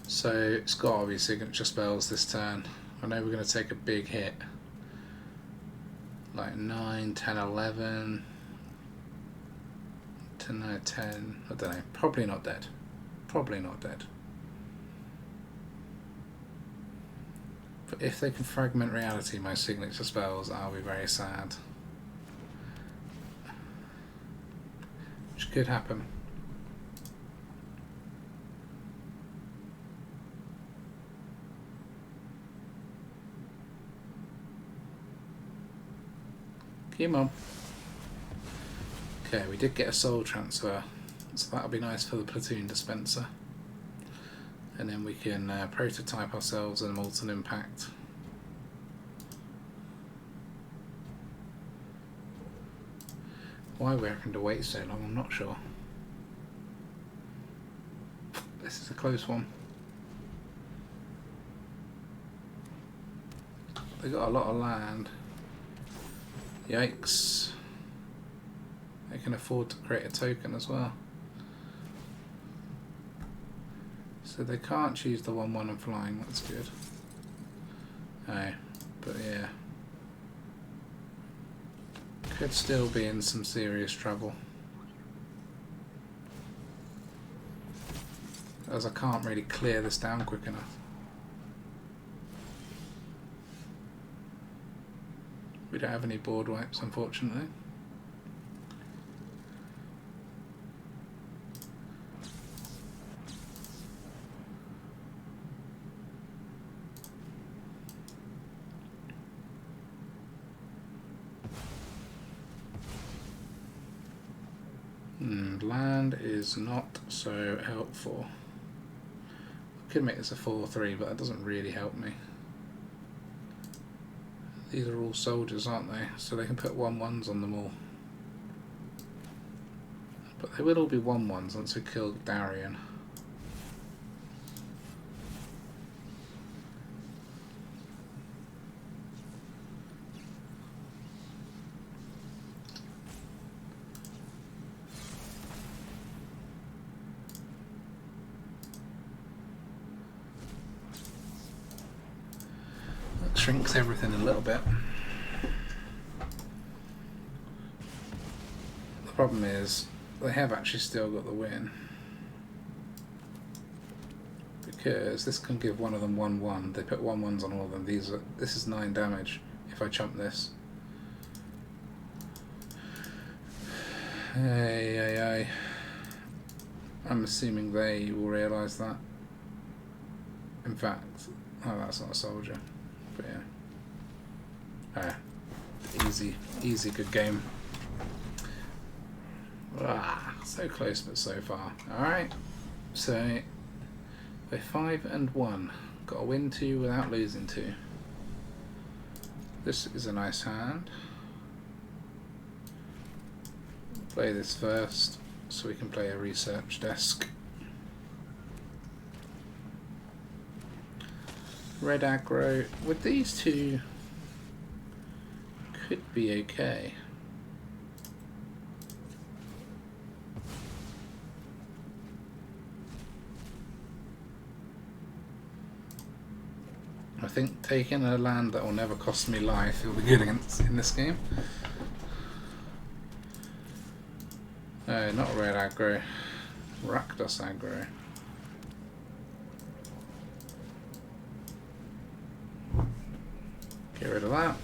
So it's got to be signature spells this turn. I know we're going to take a big hit. Like 9, 10, 11, 10, 10, I don't know. Probably not dead. Probably not dead. But if they can fragment reality, my signature spells, I'll be very sad. Which could happen. Come on. Okay, we did get a soul transfer, so that'll be nice for the platoon dispenser. And then we can prototype ourselves in Molten Impact. Why we're having to wait so long, I'm not sure. This is a close one. They got a lot of land. Yikes. They can afford to create a token as well. So they can't choose the 1/1 and flying, that's good. No, but yeah. Could still be in some serious trouble. As I can't really clear this down quick enough. We don't have any board wipes, unfortunately. Land is not so helpful. I could make this a 4/3, but that doesn't really help me. These are all soldiers, aren't they? So they can put 1/1s on them all. But they will all be 1/1s once we kill Darian. Shrinks everything a little bit. The problem is they have actually still got the win, because this can give one of them 1/1. They put 1/1s on all of them. This is 9 damage if I chump this. Hey. I'm assuming they will realise that. In fact, oh, that's not a soldier. But yeah. Easy, good game. So close but so far. Alright, so we're 5-1. Got to win 2 without losing 2. This is a nice hand. Play this first so we can play a research desk. Red aggro with these two could be okay. I think taking a land that will never cost me life will be good in this game. No, not red aggro. Rakdos aggro. Get rid of that,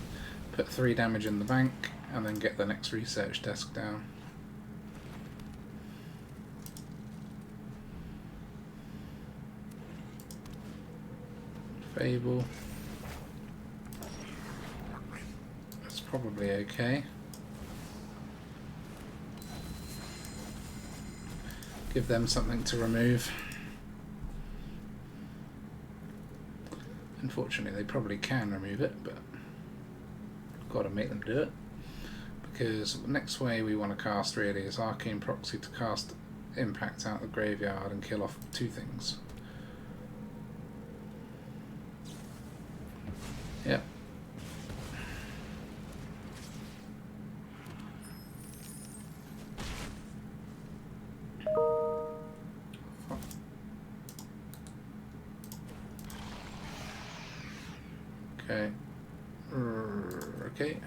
put 3 damage in the bank, and then get the next research desk down. Fable. That's probably okay. Give them something to remove. Unfortunately, they probably can remove it, but I've got to make them do it. Because the next way we want to cast really is Arcane Proxy to cast Impact out the graveyard and kill off 2 things. Yep. Okay. Okay.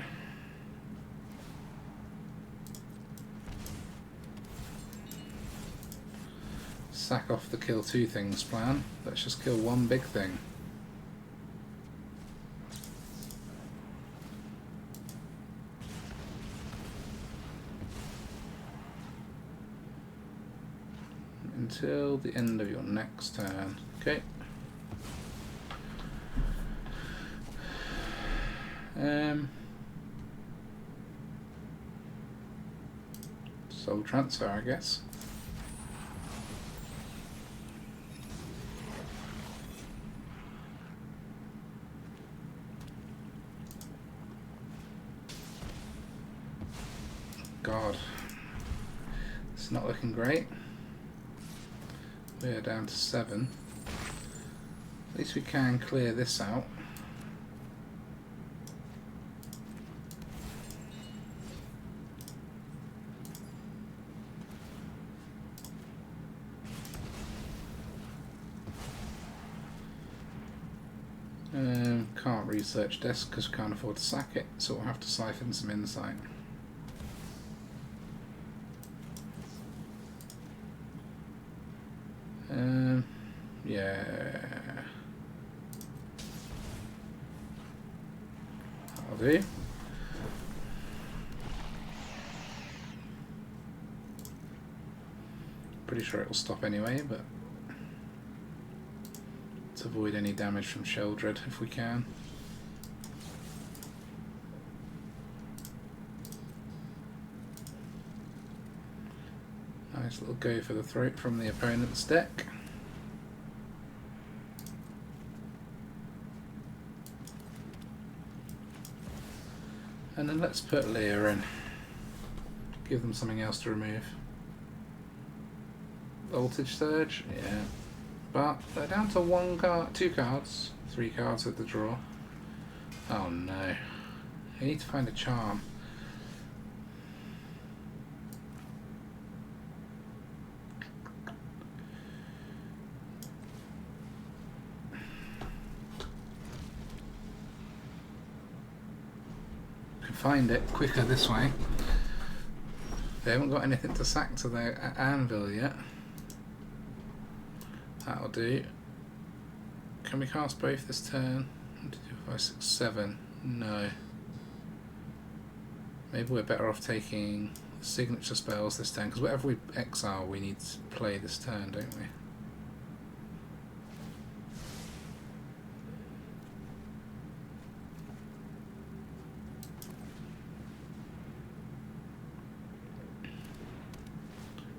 Sack off the kill 2 things plan. Let's just kill 1 big thing. until the end of your next turn. Okay. Soul transfer, I guess. God, it's not looking great. We're down to 7. At least we can clear this out. Can't research desk because we can't afford to sack it, so we'll have to siphon some insight. Yeah. That'll do. Pretty sure it'll stop anyway, but let's avoid any damage from Sheldred if we can. Nice little go for the throat from the opponent's deck. And then let's put A-Lier in. Give them something else to remove. Voltage Surge, yeah. But they're down to 1 card, 2 cards, 3 cards at the draw. Oh no. I need to find a charm. Find it quicker this way. They haven't got anything to sack to their anvil yet. That'll do. Can we cast both this turn? 1, 2, 3, 4, 5, 6, 7. No. Maybe we're better off taking signature spells this turn, because whatever we exile we need to play this turn, don't we?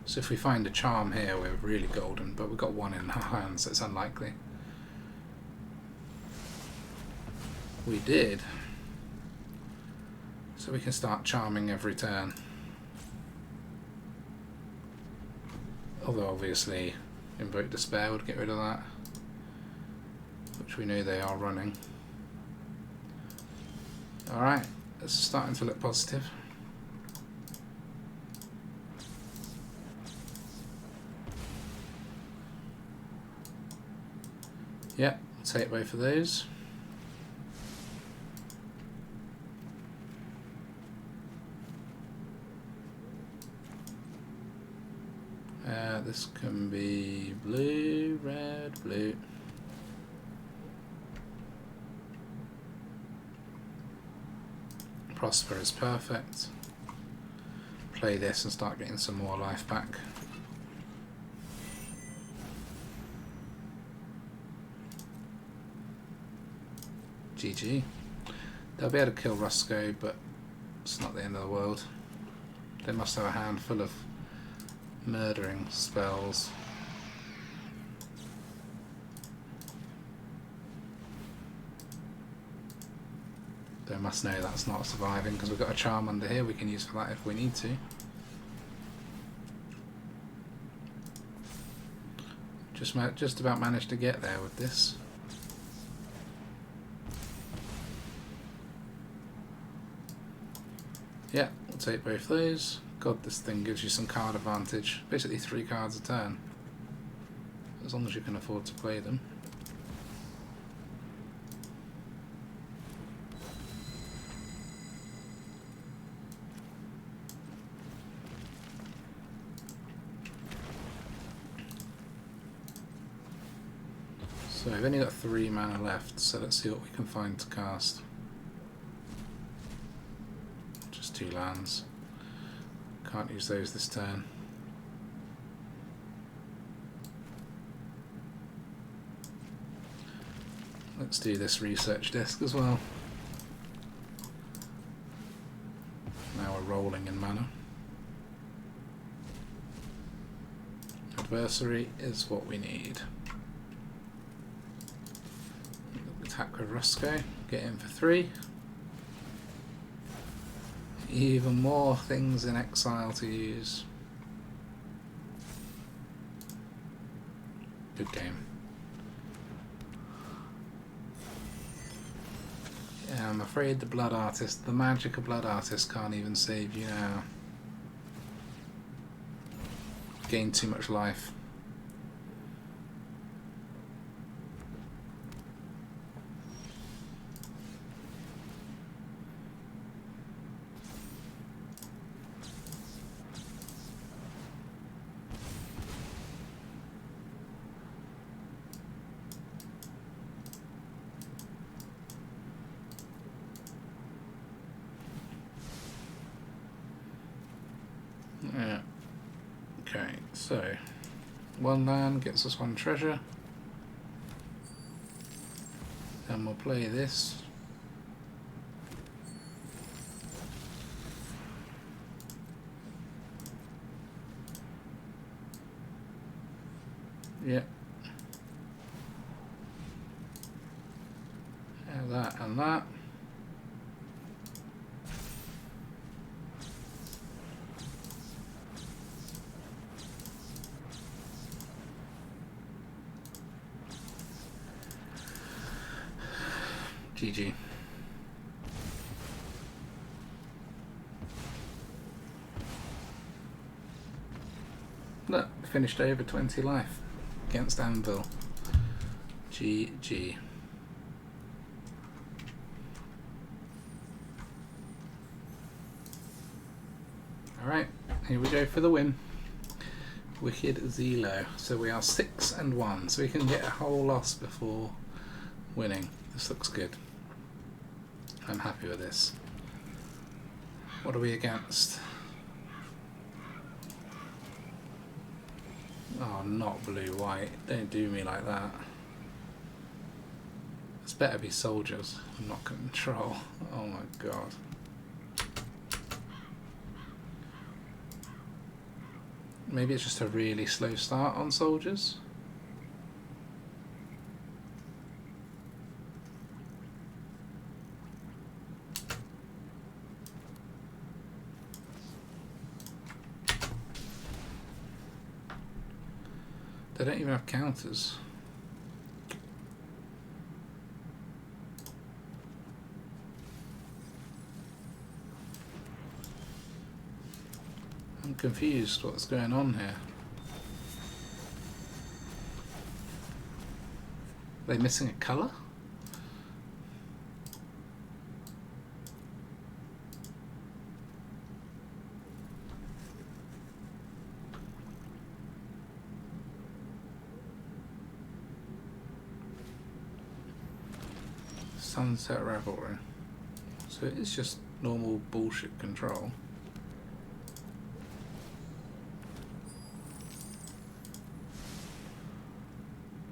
So if we find a charm here, we're really golden, but we've got 1 in our hands, so it's unlikely. We did. So we can start charming every turn. Although obviously Invoke Despair would get rid of that, which we know they are running. Alright, it's starting to look positive. Yep, I'll take both of those. This can be blue, red, blue. Prosper is perfect. Play this and start getting some more life back. GG. They'll be able to kill Rusko, but it's not the end of the world. They must have a hand full of murdering spells. They must know that's not surviving, because we've got a charm under here we can use for that if we need to. Just about managed to get there with this. Yeah, we'll take both those. God, this thing gives you some card advantage. Basically 3 cards a turn. As long as you can afford to play them. So we've only got 3 mana left, so let's see what we can find to cast. Just 2 lands. Can't use those this turn. Let's do this research disc as well. Now we're rolling in mana. Adversary is what we need. Attack with Rusko, get in for 3. Even more things in exile to use. Good game. Yeah, I'm afraid the Blood Artist, the magic of Blood Artist can't even save you now. Gained too much life. Yeah. Okay, so 1 land gets us 1 treasure. Then we'll play this. Yep. And that and that. GG. Look, finished over 20 life against Anvil. GG. Alright, here we go for the win. Wicked Zelo. So we are 6-1, so we can get a whole loss before winning. This looks good. I'm happy with this. What are we against? Oh, not blue-white. Don't do me like that. It's better be soldiers. I'm not control. Oh my god. Maybe it's just a really slow start on soldiers. They don't even have counters. I'm confused what's going on here. Are they missing a colour? Sunset Revelry. So it's just normal bullshit control.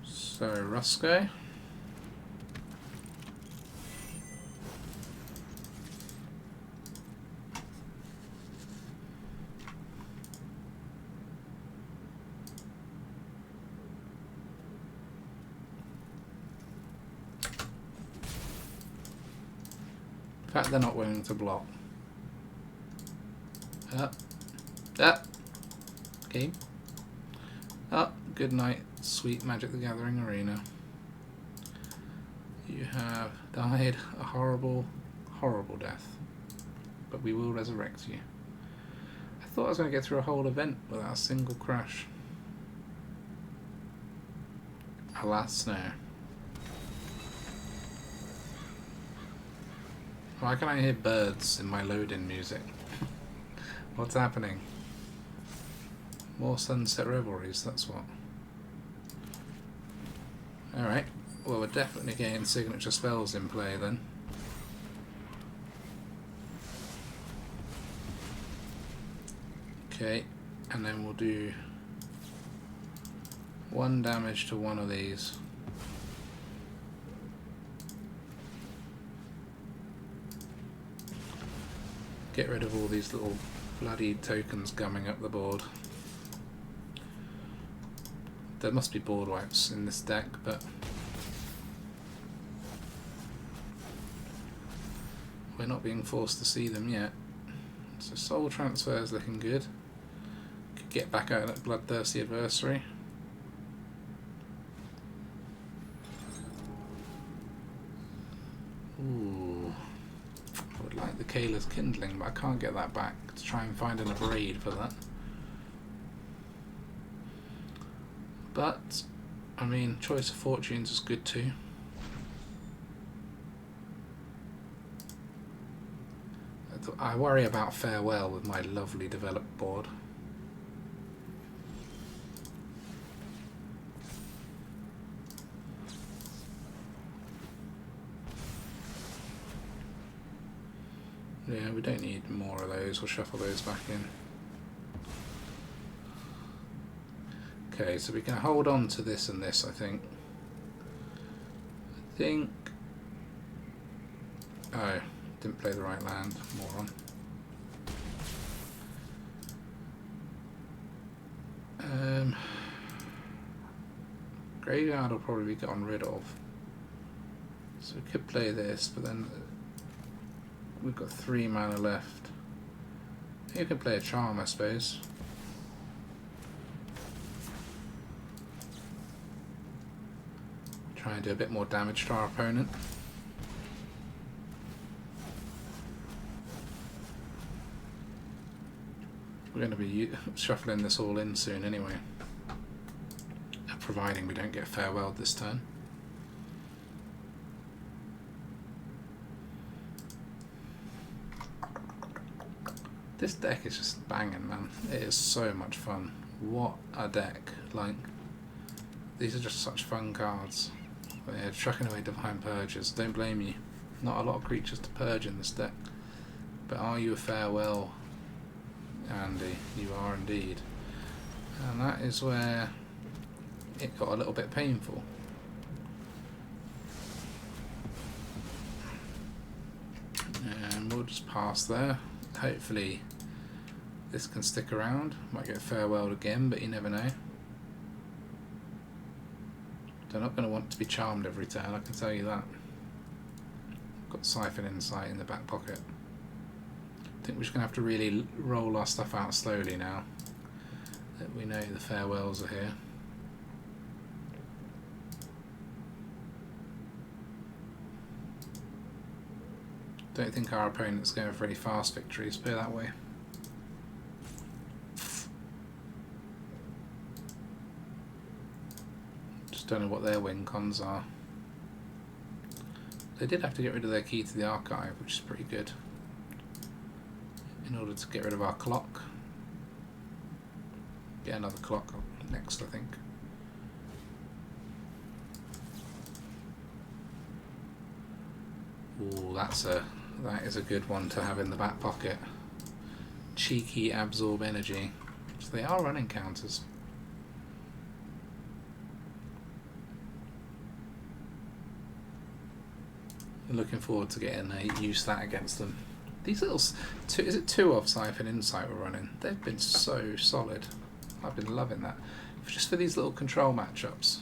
So Rusko. In fact, they're not willing to block. Game. Good night, sweet Magic the Gathering Arena. You have died a horrible, horrible death. But we will resurrect you. I thought I was going to get through a whole event without a single crash. Alas, no. Why can I hear birds in my load-in music? What's happening? More Sunset Revelries, that's what. Alright, well we're definitely getting signature spells in play then. Okay, and then we'll do 1 damage to one of these. get rid of all these little bloody tokens gumming up the board. There must be board wipes in this deck, but we're not being forced to see them yet. So soul transfer is looking good. Could get back out at Bloodthirsty Adversary. Ooh, I would like the Kayla's Kindling, but I can't get that back to try and find an abrade for that. But, I mean, Choice of Fortunes is good too. I worry about Farewell with my lovely developed board. Yeah, we don't need more of those. We'll shuffle those back in. Okay, so we can hold on to this and this, I think. Oh, didn't play the right land, moron. Graveyard will probably be gotten rid of. So we could play this, but then we've got 3 mana left. You could play a Charm, I suppose. Try and do a bit more damage to our opponent. We're going to be shuffling this all in soon anyway, providing we don't get Farewell this turn. This deck is just banging, man. It is so much fun. What a deck. Like, these are just such fun cards. But yeah, chucking away Divine Purges. Don't blame you. Not a lot of creatures to purge in this deck. But are you a Farewell, Andy? You are indeed. And that is where it got a little bit painful. And we'll just pass there. Hopefully this can stick around. Might get Farewelled again, but you never know. They're not going to want to be charmed every turn, I can tell you that. Got Siphon Insight in the back pocket. I think we're just going to have to really roll our stuff out slowly now that we know the Farewells are here. Don't think our opponent's going for any fast victories, put it that way. Just don't know what their win cons are. They did have to get rid of their key to the archive, which is pretty good, in order to get rid of our clock. Get another clock next, I think. Ooh, that is a good one to have in the back pocket. Cheeky Absorb Energy. So they are running counters. Looking forward to getting use that against them. These little is it 2 of Siphon Insight we're running? They've been so solid. I've been loving that. Just for these little control matchups.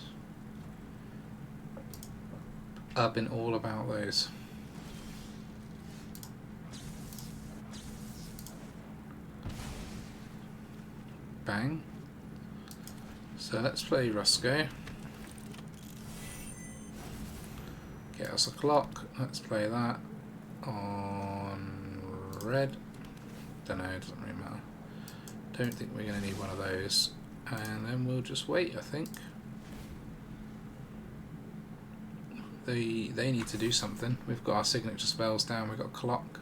I've been all about those. Bang. So let's play Rusko. Get us a clock. Let's play that on red. Don't know, it doesn't really matter. Don't think we're going to need one of those. And then we'll just wait, I think. They need to do something. We've got our signature spells down, we've got a clock.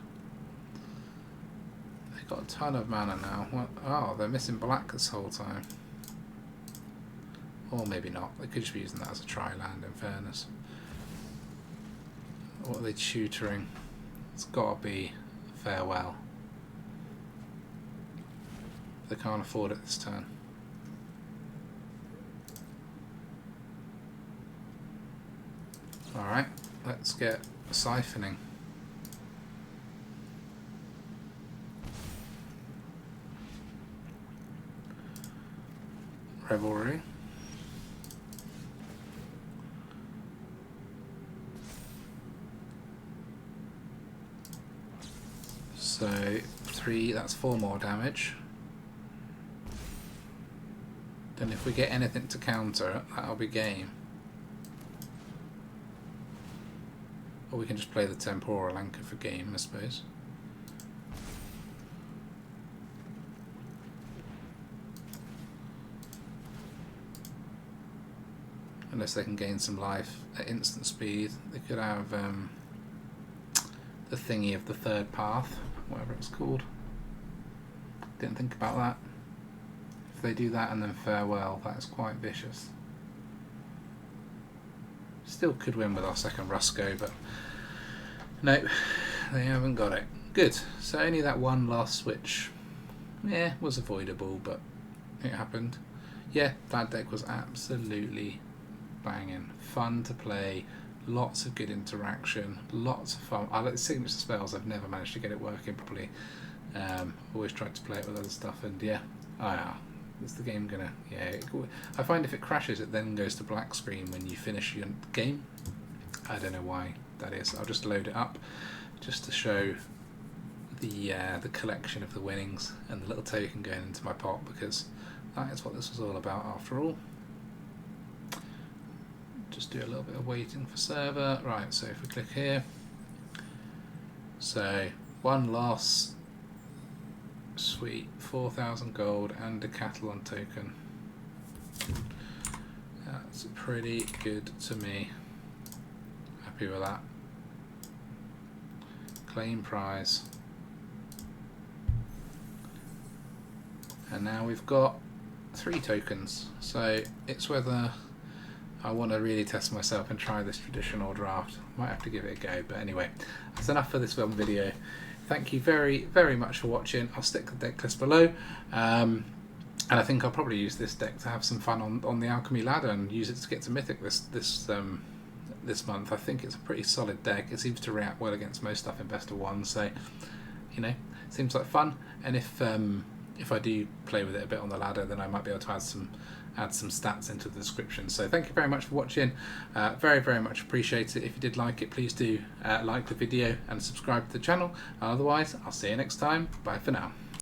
They've got a ton of mana now. What? Oh, they're missing black this whole time. Or maybe not. They could just be using that as a tri-land, in fairness. What are they tutoring? It's got to be Farewell. They can't afford it this turn. Alright, let's get siphoning. Revelry. So 3, that's 4 more damage. Then if we get anything to counter it, that'll be game. Or we can just play the Temporal Anchor for game, I suppose. Unless they can gain some life at instant speed. They could have the thingy of the third path, whatever it's called. Didn't think about that. If they do that and then farewell, that's quite vicious. Still could win with our second Rusko, but no, they haven't got it. Good. So only that one loss, which, yeah, was avoidable, but it happened. Yeah, that deck was absolutely banging. Fun to play, lots of good interaction, lots of fun. I like the signature spells. I've never managed to get it working properly. Always tried to play it with other stuff, and yeah, is the game gonna? Yeah, I find if it crashes, it then goes to black screen when you finish your game. I don't know why that is. I'll just load it up just to show the collection of the winnings and the little token going into my pot, because that is what this was all about after all. Just do a little bit of waiting for server. Right, so if we click here, so one loss, sweet, 4,000 gold and a Decathlon token. That's pretty good to me. Happy with that. Claim prize. And now we've got 3 tokens, so it's whether I want to really test myself and try this traditional draft. Might have to give it a go, but anyway, that's enough for this one video. Thank you very, very much for watching. I'll stick the deck list below, and I think I'll probably use this deck to have some fun on the Alchemy ladder and use it to get to Mythic this month. I think it's a pretty solid deck. It seems to react well against most stuff in best of 1, so you know, seems like fun. And if I do play with it a bit on the ladder, then I might be able to add some stats into the description. So thank you very much for watching. Very, very much appreciate it. If you did like it, please do like the video and subscribe to the channel. Otherwise, I'll see you next time. Bye for now.